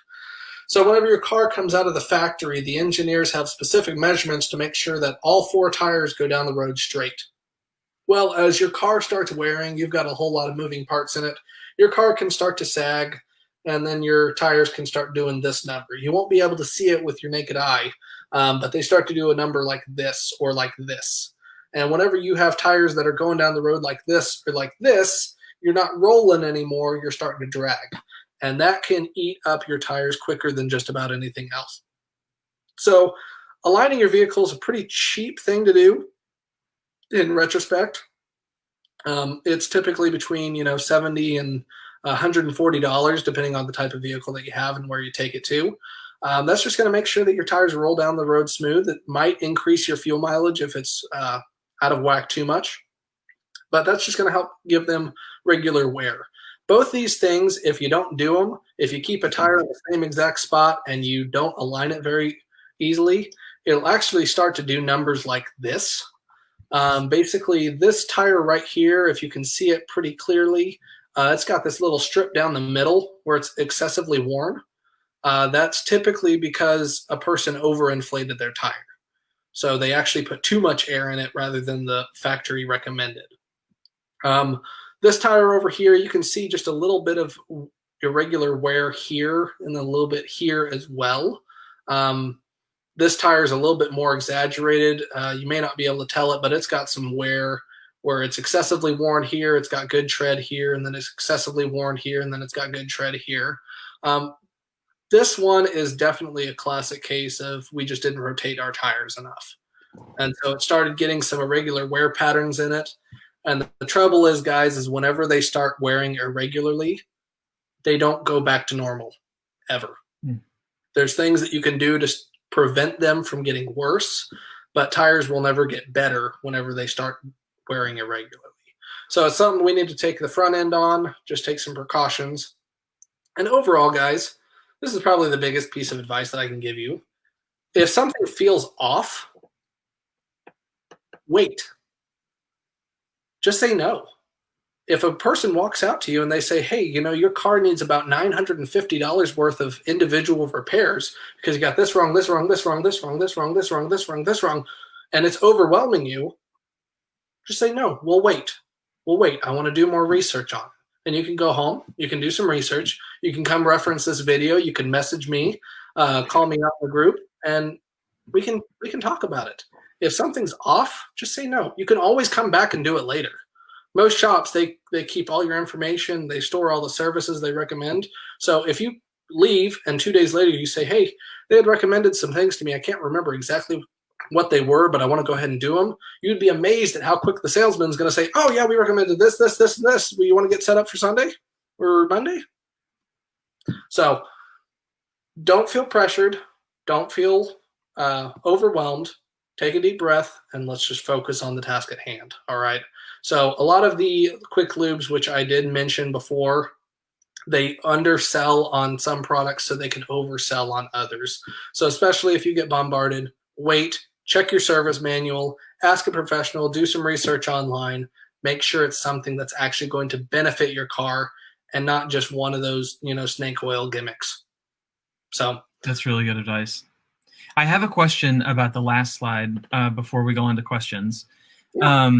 So whenever your car comes out of the factory, the engineers have specific measurements to make sure that all 4 tires go down the road straight. Well, as your car starts wearing, you've got a whole lot of moving parts in it. Your car can start to sag, and then your tires can start doing this number. You won't be able to see it with your naked eye, but they start to do a number like this or like this. And whenever you have tires that are going down the road like this or like this, you're not rolling anymore, you're starting to drag. And that can eat up your tires quicker than just about anything else. So aligning your vehicle is a pretty cheap thing to do in retrospect. It's typically between $70 and $140, depending on the type of vehicle that you have and where you take it to. That's just going to make sure that your tires roll down the road smooth. It might increase your fuel mileage if it's out of whack too much, but that's just going to help give them regular wear. Both these things, if you don't do them, if you keep a tire in the same exact spot and you don't align it very easily, it'll actually start to do numbers like this. Basically, this tire right here, if you can see it pretty clearly, it's got this little strip down the middle where it's excessively worn. That's typically because a person overinflated their tire. So they actually put too much air in it rather than the factory recommended. This tire over here, you can see just a little bit of irregular wear here and a little bit here as well. This tire is a little bit more exaggerated. You may not be able to tell it, but it's got some wear where it's excessively worn here, it's got good tread here, and then it's excessively worn here, and then it's got good tread here. This one is definitely a classic case of we just didn't rotate our tires enough. And so it started getting some irregular wear patterns in it. And the trouble is, guys, is whenever they start wearing irregularly, they don't go back to normal, ever. There's things that you can do to prevent them from getting worse, but tires will never get better whenever they start wearing irregularly. So it's something we need to take the front end on, just take some precautions. And overall, guys, this is probably the biggest piece of advice that I can give you. If something feels off, wait. Just say no. If a person walks out to you and they say, hey, your car needs about $950 worth of individual repairs because you got this wrong, this wrong, this wrong, this wrong, this wrong, this wrong, this wrong, this wrong, and it's overwhelming you, just say no. We'll wait. I want to do more research on it. And you can go home. You can do some research. You can come reference this video. You can message me, call me out in the group, and we can talk about it. If something's off, just say no. You can always come back and do it later. Most shops, they keep all your information. They store all the services they recommend. So if you leave and 2 days later you say, hey, they had recommended some things to me. I can't remember exactly what they were, but I want to go ahead and do them. You'd be amazed at how quick the salesman's going to say, oh, yeah, we recommended this, this, this, and this. Well, you want to get set up for Sunday or Monday? So don't feel pressured. Don't feel overwhelmed. Take a deep breath, and let's just focus on the task at hand, all right? So a lot of the quick lubes, which I did mention before, they undersell on some products so they can oversell on others. So especially if you get bombarded, wait, check your service manual, ask a professional, do some research online, make sure it's something that's actually going to benefit your car and not just one of those, snake oil gimmicks. So that's really good advice. I have a question about the last slide before we go on to questions. Yeah.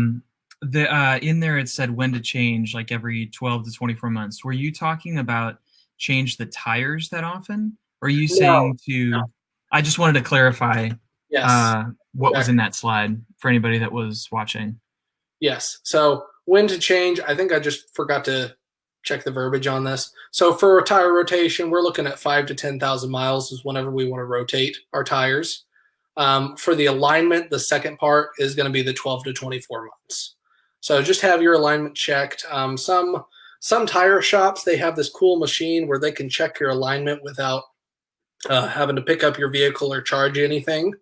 in there it said when to change, like every 12 to 24 months. Were you talking about change the tires that often? Or are you No. saying to? I just wanted to clarify Yes. what was Exactly. in that slide for anybody that was watching. Yes. So when to change, I think I just forgot to check the verbiage on this. So for a tire rotation, we're looking at 5 to 10,000 miles is whenever we want to rotate our tires. For the alignment, the second part is going to be the 12 to 24 months. So just have your alignment checked. Some tire shops, they have this cool machine where they can check your alignment without having to pick up your vehicle or charge anything.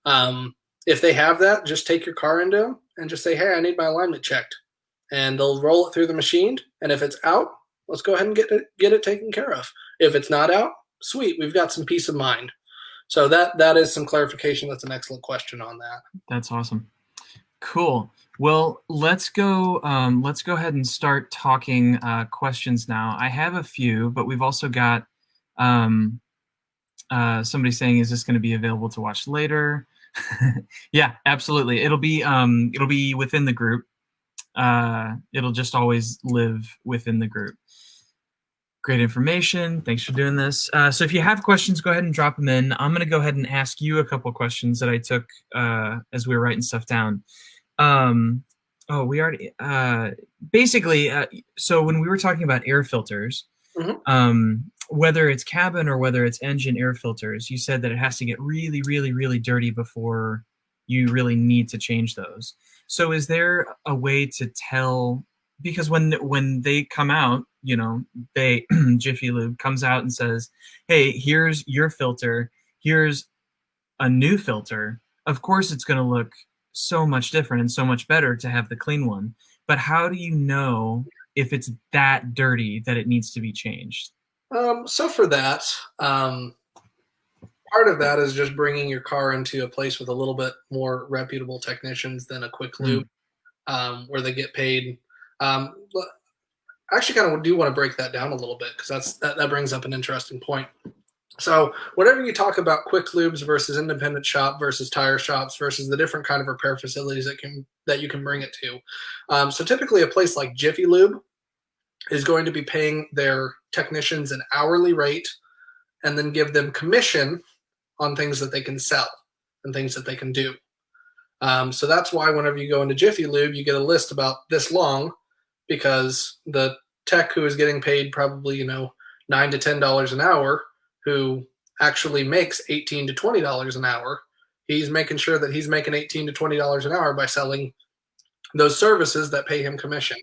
Um, if they have that, just take your car into them and just say, "Hey, I need my alignment checked," and they'll roll it through the machine. And if it's out, let's go ahead and get it taken care of. If it's not out, sweet, we've got some peace of mind. So that is some clarification. That's an excellent question on that. That's awesome. Cool. Well, let's go. Let's go ahead and start talking questions now. I have a few, but we've also got somebody saying, "Is this going to be available to watch later?" Yeah, absolutely. It'll be within the group. It'll just always live within the group. Great information. Thanks for doing this. So if you have questions, go ahead and drop them in. I'm going to go ahead and ask you a couple of questions that I took as we were writing stuff down. We already basically. So when we were talking about air filters, whether it's cabin or whether it's engine air filters, you said that it has to get really, really, really dirty before you really need to change those. So is there a way to tell? Because when they come out, they Jiffy Lube comes out and says, "Hey, here's your filter. Here's a new filter." Of course, it's going to look so much different and so much better to have the clean one. But how do you know if it's that dirty that it needs to be changed? So for that, part of that is just bringing your car into a place with a little bit more reputable technicians than a quick lube, where they get paid. But I actually kind of do want to break that down a little bit because that brings up an interesting point. So whenever you talk about quick lubes versus independent shop versus tire shops versus the different kind of repair facilities that you can bring it to, so typically a place like Jiffy Lube is going to be paying their technicians an hourly rate and then give them commission on things that they can sell and things that they can do. So that's why whenever you go into Jiffy Lube, you get a list about this long because the tech who is getting paid probably, $9 to $10 an hour, who actually makes $18 to $20 an hour, he's making sure that he's making $18 to $20 an hour by selling those services that pay him commission.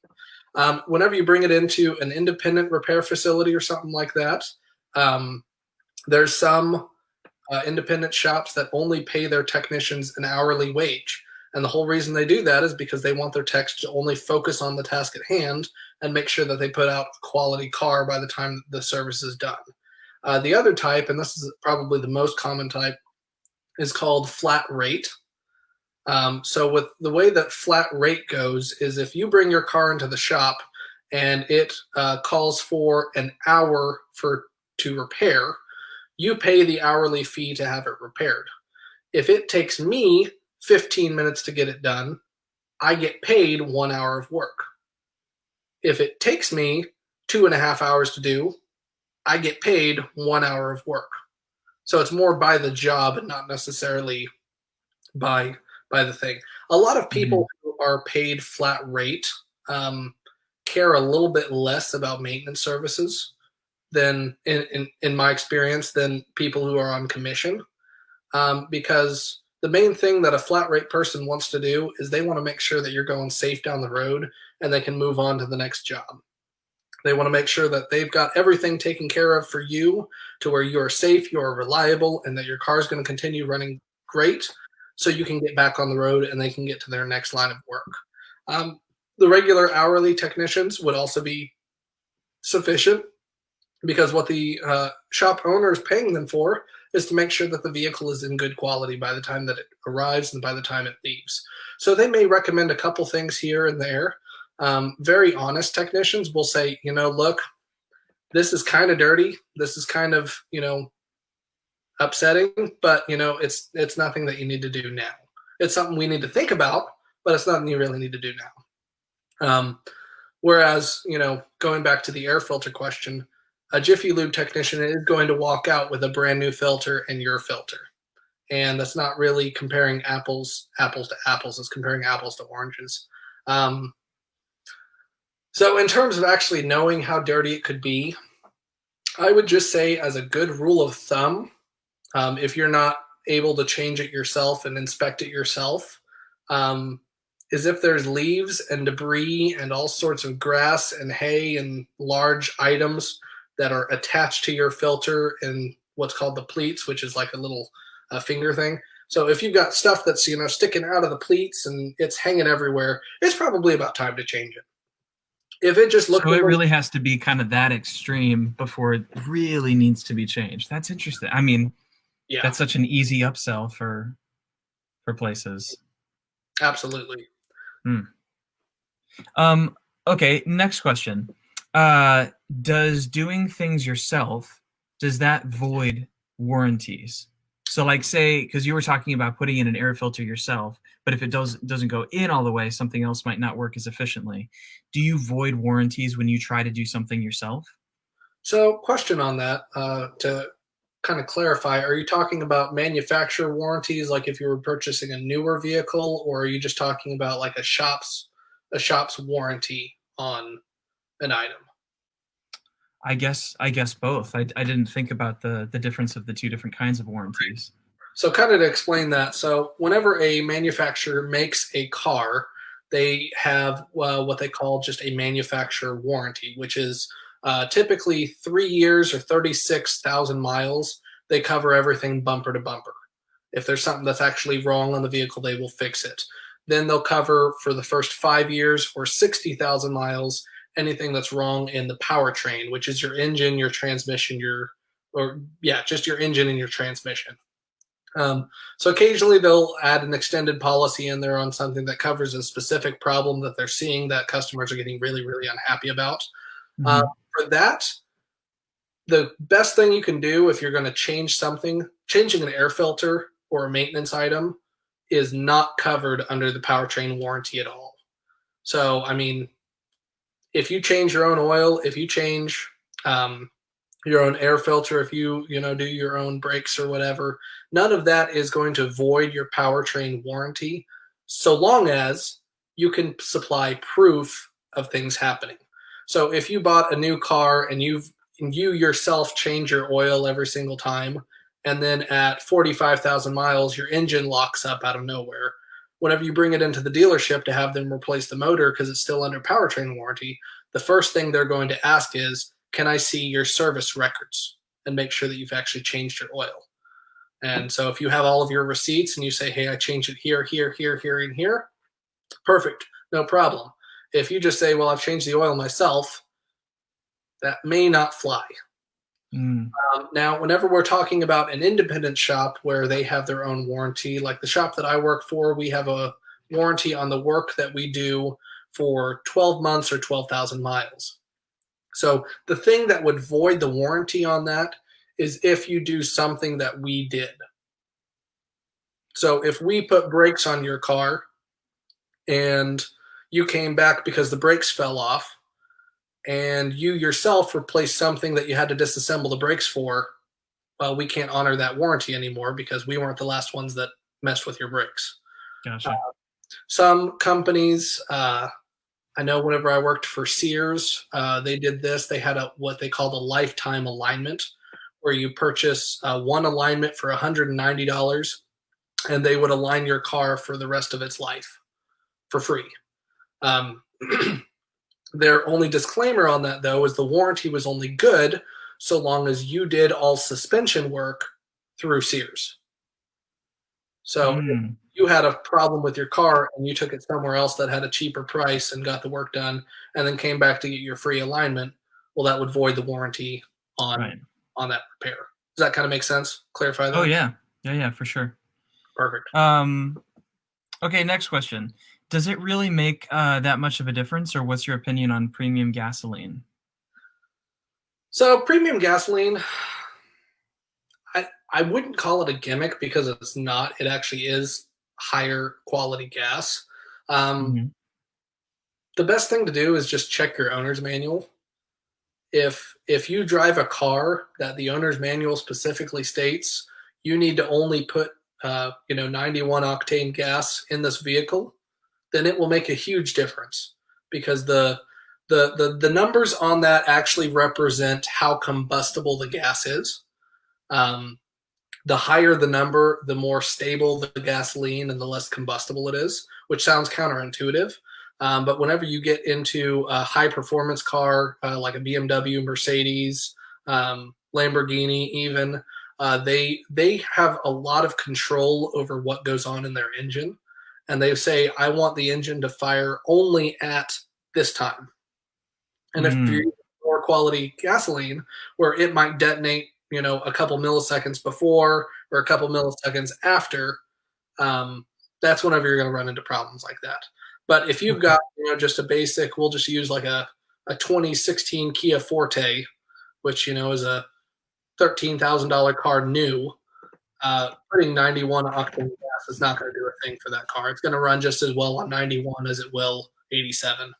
Whenever you bring it into an independent repair facility or something like that, there's some independent shops that only pay their technicians an hourly wage. And the whole reason they do that is because they want their techs to only focus on the task at hand and make sure that they put out a quality car by the time the service is done. The other type, and this is probably the most common type, is called flat rate. So with the way that flat rate goes is if you bring your car into the shop and it calls for an hour to repair, you pay the hourly fee to have it repaired. If it takes me 15 minutes to get it done, I get paid 1 hour of work. If it takes me 2.5 hours to do, I get paid 1 hour of work. So it's more by the job and not necessarily by the thing. A lot of people who are paid flat rate care a little bit less about maintenance services than, in my experience, than people who are on commission, because the main thing that a flat rate person wants to do is they want to make sure that you're going safe down the road and they can move on to the next job. They want to make sure that they've got everything taken care of for you to where you are safe, you are reliable, and that your car is going to continue running great so you can get back on the road and they can get to their next line of work. The regular hourly technicians would also be sufficient because what the shop owner is paying them for is to make sure that the vehicle is in good quality by the time that it arrives and by the time it leaves. So they may recommend a couple things here and there. Very honest technicians will say, look, this is kind of dirty. This is kind of, upsetting, but it's nothing that you need to do now. It's something we need to think about, but it's nothing you really need to do now. Um, Whereas, going back to the air filter question, a Jiffy Lube technician is going to walk out with a brand new filter and your filter. And that's not really comparing apples to apples. It's comparing apples to oranges. So in terms of actually knowing how dirty it could be, I would just say as a good rule of thumb, if you're not able to change it yourself and inspect it yourself, is if there's leaves and debris and all sorts of grass and hay and large items that are attached to your filter in what's called the pleats, which is like a little finger thing. So if you've got stuff that's sticking out of the pleats and it's hanging everywhere, it's probably about time to change it. If it just looked, So it really has to be kind of that extreme before it really needs to be changed. That's interesting. I mean, yeah, that's such an easy upsell for places. Absolutely. Okay, next question. Does doing things yourself, does that void warranties? So like say, because you were talking about putting in an air filter yourself, but if it doesn't go in all the way, something else might not work as efficiently. Do you void warranties when you try to do something yourself? So question on that, to kind of clarify, are you talking about manufacturer warranties, like if you were purchasing a newer vehicle, or are you just talking about like a shop's warranty on an item? I guess both. I didn't think about the difference of the two different kinds of warranties. So kind of to explain that, so whenever a manufacturer makes a car, they have what they call just a manufacturer warranty, which is typically 3 years or 36,000 miles. They cover everything bumper to bumper. If there's something that's actually wrong on the vehicle, they will fix it. Then they'll cover for the first 5 years or 60,000 miles anything that's wrong in the powertrain, which is your engine, your transmission, just your engine and your transmission. So occasionally they'll add an extended policy in there on something that covers a specific problem that they're seeing that customers are getting really, really unhappy about. Mm-hmm. For that, the best thing you can do if you're going to change something, changing an air filter or a maintenance item, is not covered under the powertrain warranty at all. So, I mean, if you change your own oil, if you change your own air filter, if you do your own brakes or whatever, none of that is going to void your powertrain warranty, so long as you can supply proof of things happening. So if you bought a new car and you yourself change your oil every single time, and then at 45,000 miles your engine locks up out of nowhere, whenever you bring it into the dealership to have them replace the motor because it's still under powertrain warranty, the first thing they're going to ask is, can I see your service records and make sure that you've actually changed your oil? And so if you have all of your receipts and you say, hey, I changed it here, here, here, here, and here, perfect, no problem. If you just say, well, I've changed the oil myself, that may not fly. Now, whenever we're talking about an independent shop where they have their own warranty, like the shop that I work for, we have a warranty on the work that we do for 12 months or 12,000 miles. So the thing that would void the warranty on that is if you do something that we did. So if we put brakes on your car and you came back because the brakes fell off, and you yourself replaced something that you had to disassemble the brakes for, well, we can't honor that warranty anymore because we weren't the last ones that messed with your brakes. Gotcha. Some companies, I know whenever I worked for Sears, they did this. They had what they called a lifetime alignment, where you purchase one alignment for $190, and they would align your car for the rest of its life for free. Their only disclaimer on that, though, is the warranty was only good so long as you did all suspension work through Sears. So if you had a problem with your car and you took it somewhere else that had a cheaper price and got the work done and then came back to get your free alignment, well, that would void the warranty on that repair. Does that kind of make sense? Clarify that? Oh, yeah. Yeah, for sure. Perfect. Okay, next question. Does it really make that much of a difference, or what's your opinion on premium gasoline? So premium gasoline, I wouldn't call it a gimmick because it's not. It actually is higher quality gas. The best thing to do is just check your owner's manual. If you drive a car that the owner's manual specifically states you need to only put 91 octane gas in this vehicle, then it will make a huge difference because the numbers on that actually represent how combustible the gas is. Um, the higher the number, the more stable the gasoline and the less combustible it is, which sounds counterintuitive. But whenever you get into a high performance car like a BMW, Mercedes, Lamborghini, even they have a lot of control over what goes on in their engine, and they say, "I want the engine to fire only at this time." And if you're using lower quality gasoline, where it might detonate, a couple milliseconds before or a couple milliseconds after, that's whenever you're going to run into problems like that. But if you've got, just a basic, we'll just use like a 2016 Kia Forte, which, is a $13,000 car new, putting 91 octane gas is not going to do a thing for that car. It's going to run just as well on 91 as it will 87.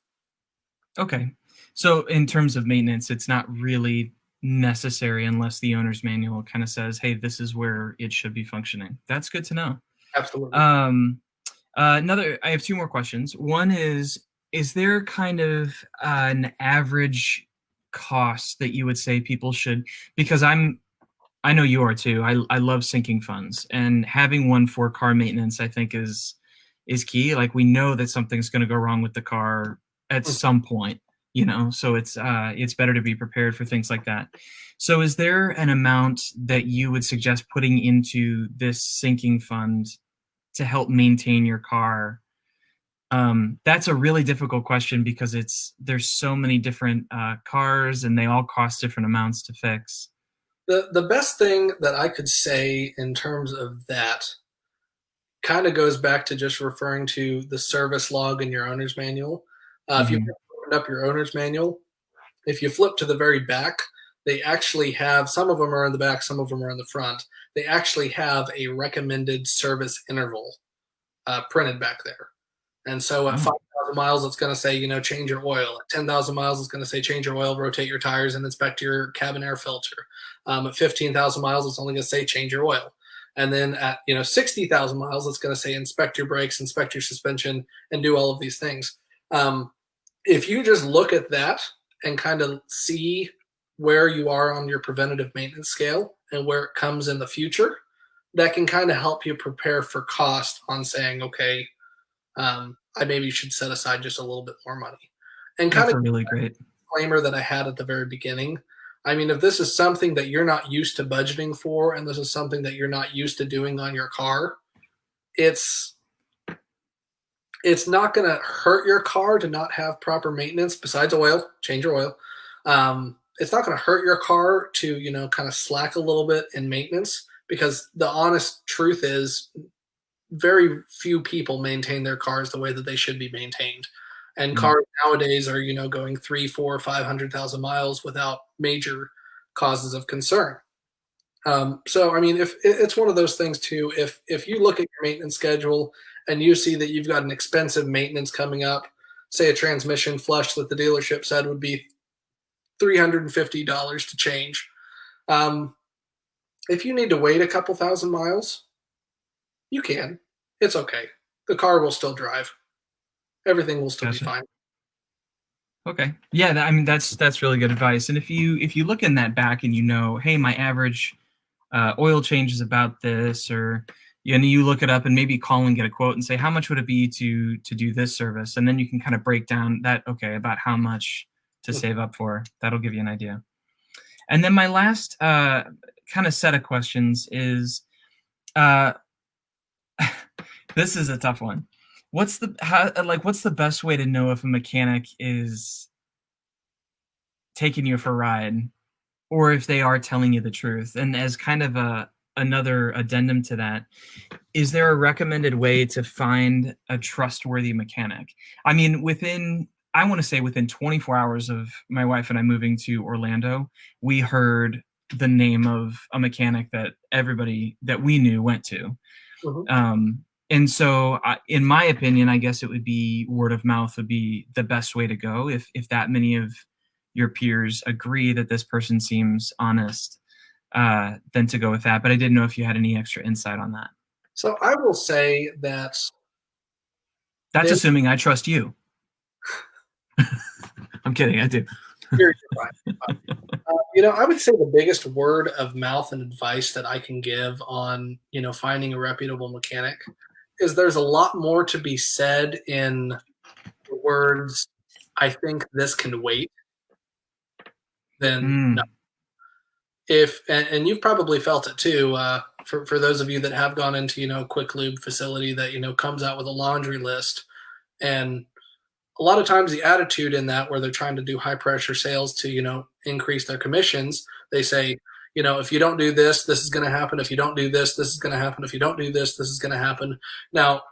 Okay. So in terms of maintenance, it's not really necessary unless the owner's manual kind of says, hey, this is where it should be functioning. That's good to know. Absolutely. I have two more questions. One is there kind of an average cost that you would say people should, because I know you are too. I love sinking funds, and having one for car maintenance, I think is key. Like, we know that something's going to go wrong with the car at some point, so it's better to be prepared for things like that. So is there an amount that you would suggest putting into this sinking fund to help maintain your car? That's a really difficult question because there's so many different cars and they all cost different amounts to fix. The best thing that I could say in terms of that kind of goes back to just referring to the service log in your owner's manual. If you opened up your owner's manual, if you flip to the very back, they actually have, some of them are in the back, some of them are in the front. They actually have a recommended service interval printed back there. And so at 5,000 miles, it's going to say, change your oil. At 10,000 miles, it's going to say change your oil, rotate your tires, and inspect your cabin air filter. At 15,000 miles, it's only going to say change your oil. And then at 60,000 miles, it's going to say inspect your brakes, inspect your suspension, and do all of these things. If you just look at that and kind of see where you are on your preventative maintenance scale and where it comes in the future, that can kind of help you prepare for cost on saying, okay, I maybe should set aside just a little bit more money. And kind That's of a really great disclaimer that I had at the very beginning. I mean, if this is something that you're not used to budgeting for, and this is something that you're not used to doing on your car, it's not going to hurt your car to not have proper maintenance besides oil, change your oil. It's not going to hurt your car to, kind of slack a little bit in maintenance, because the honest truth is very few people maintain their cars the way that they should be maintained. And cars nowadays are, going 3, 4, 500,000 miles without major causes of concern. So, I mean, if it's one of those things too, if you look at your maintenance schedule and you see that you've got an expensive maintenance coming up, say a transmission flush that the dealership said would be $350 to change. If you need to wait a couple thousand miles, you can. It's okay. The car will still drive. Everything will still be fine. Okay. Yeah, I mean, that's really good advice. And if you look in that back and hey, my average oil change is about this, or you look it up and maybe call and get a quote and say, how much would it be to do this service? And then you can kind of break down that, okay, about how much to save up for. That'll give you an idea. And then my last kind of set of questions is, this is a tough one. What's the best way to know if a mechanic is taking you for a ride, or if they are telling you the truth? And as kind of another addendum to that, is there a recommended way to find a trustworthy mechanic? I mean, within 24 hours of my wife and I moving to Orlando, we heard the name of a mechanic that everybody that we knew went to. And so, in my opinion, I guess it would be word of mouth would be the best way to go if that many of your peers agree that this person seems honest, then to go with that. But I didn't know if you had any extra insight on that. So I will say that That's assuming I trust you. I'm kidding, I do. you're fine. I would say the biggest word of mouth and advice that I can give on, finding a reputable mechanic is there's a lot more to be said in the words, I think this can wait, than no. And you've probably felt it too, for those of you that have gone into, a quick lube facility that, comes out with a laundry list. And a lot of times the attitude in that, where they're trying to do high pressure sales to, increase their commissions, they say, if you don't do this, this is going to happen. If you don't do this, this is going to happen. If you don't do this, this is going to happen. Now,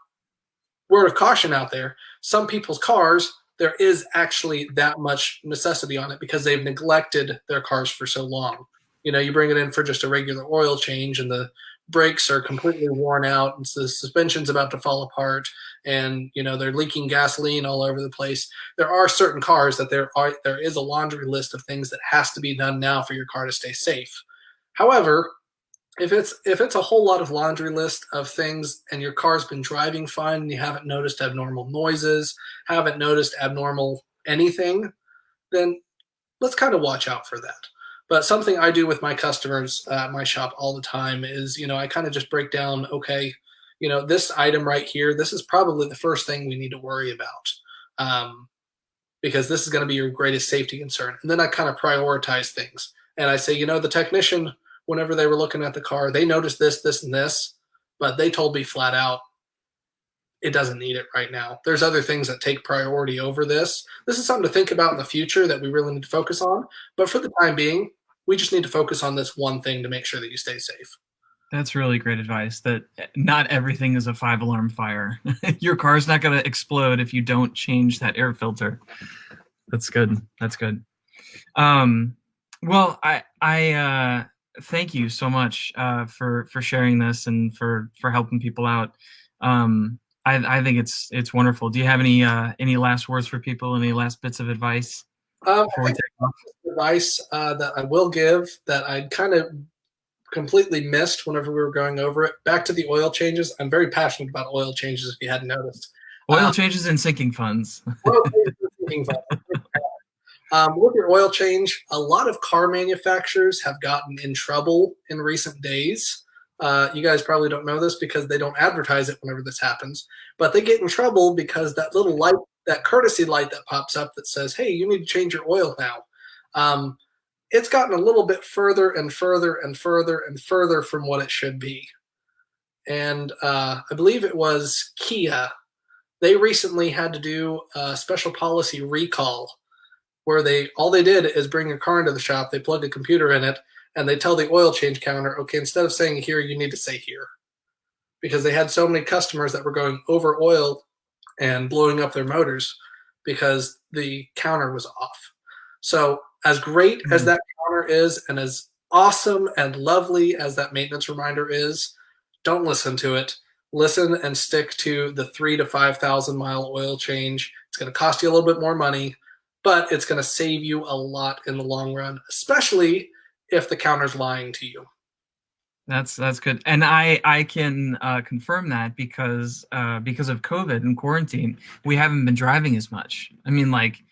word of caution out there, some people's cars, there is actually that much necessity on it because they've neglected their cars for so long. You bring it in for just a regular oil change and the brakes are completely worn out and the suspension's about to fall apart and they're leaking gasoline all over the place. There are certain cars that there is a laundry list of things that has to be done now for your car to stay safe. However, if it's a whole lot of laundry list of things and your car's been driving fine and you haven't noticed abnormal noises, haven't noticed abnormal anything, then let's kind of watch out for that. But something I do with my customers at my shop all the time is, I kind of just break down, okay, this item right here, this is probably the first thing we need to worry about, because this is going to be your greatest safety concern. And then I kind of prioritize things. And I say, the technician, whenever they were looking at the car, they noticed this, this, and this, but they told me flat out, it doesn't need it right now. There's other things that take priority over this. This is something to think about in the future that we really need to focus on. But for the time being, we just need to focus on this one thing to make sure that you stay safe. That's really great advice, that not everything is a 5-alarm fire. Your car's not going to explode if you don't change that air filter. That's good. That's good. Well, I thank you so much for sharing this and for helping people out. I think it's wonderful. Do you have any last words for people? Any last bits of advice before we take off? Advice that I will give that I kind of completely missed whenever we were going over it. Back to the oil changes. I'm very passionate about oil changes, if you hadn't noticed. Oil changes and sinking funds. Oil changes and sinking funds. With your oil change, a lot of car manufacturers have gotten in trouble in recent days. You guys probably don't know this because they don't advertise it whenever this happens, but they get in trouble because that little light, that courtesy light that pops up that says, hey, you need to change your oil now. It's gotten a little bit further and further and further and further from what it should be. And I believe it was Kia. They recently had to do a special policy recall where all they did is bring your car into the shop, they plug a computer in it, and they tell the oil change counter, okay, instead of saying here, you need to say here. Because they had so many customers that were going over oil and blowing up their motors because the counter was off. So as great as that counter is and as awesome and lovely as that maintenance reminder is, don't listen to it. Listen and stick to the 3,000 to 5,000 mile oil change. It's going to cost you a little bit more money, but it's going to save you a lot in the long run, especially if the counter's lying to you. That's good, and I can confirm that because of COVID and quarantine, we haven't been driving as much. I mean, like,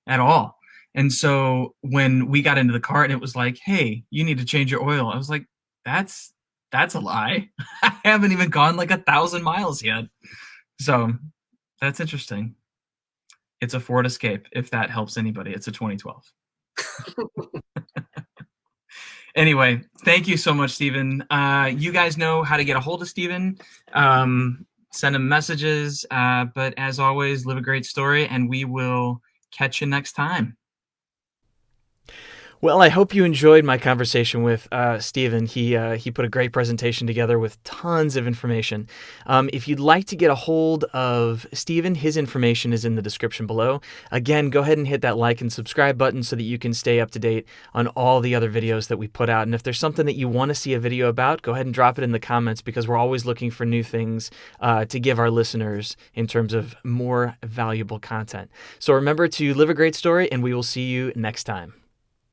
at all. And so when we got into the car and it was like, hey, you need to change your oil, I was like, that's a lie. I haven't even gone like 1,000 miles yet. So that's interesting. It's a Ford Escape, if that helps anybody. It's a 2012. Anyway, thank you so much, Stephen. You guys know how to get a hold of Stephen. Send him messages. But as always, live a great story, and we will catch you next time. Well, I hope you enjoyed my conversation with Stephen. He put a great presentation together with tons of information. If you'd like to get a hold of Stephen, his information is in the description below. Again, go ahead and hit that like and subscribe button so that you can stay up to date on all the other videos that we put out. And if there's something that you want to see a video about, go ahead and drop it in the comments, because we're always looking for new things to give our listeners in terms of more valuable content. So remember to live a great story, and we will see you next time.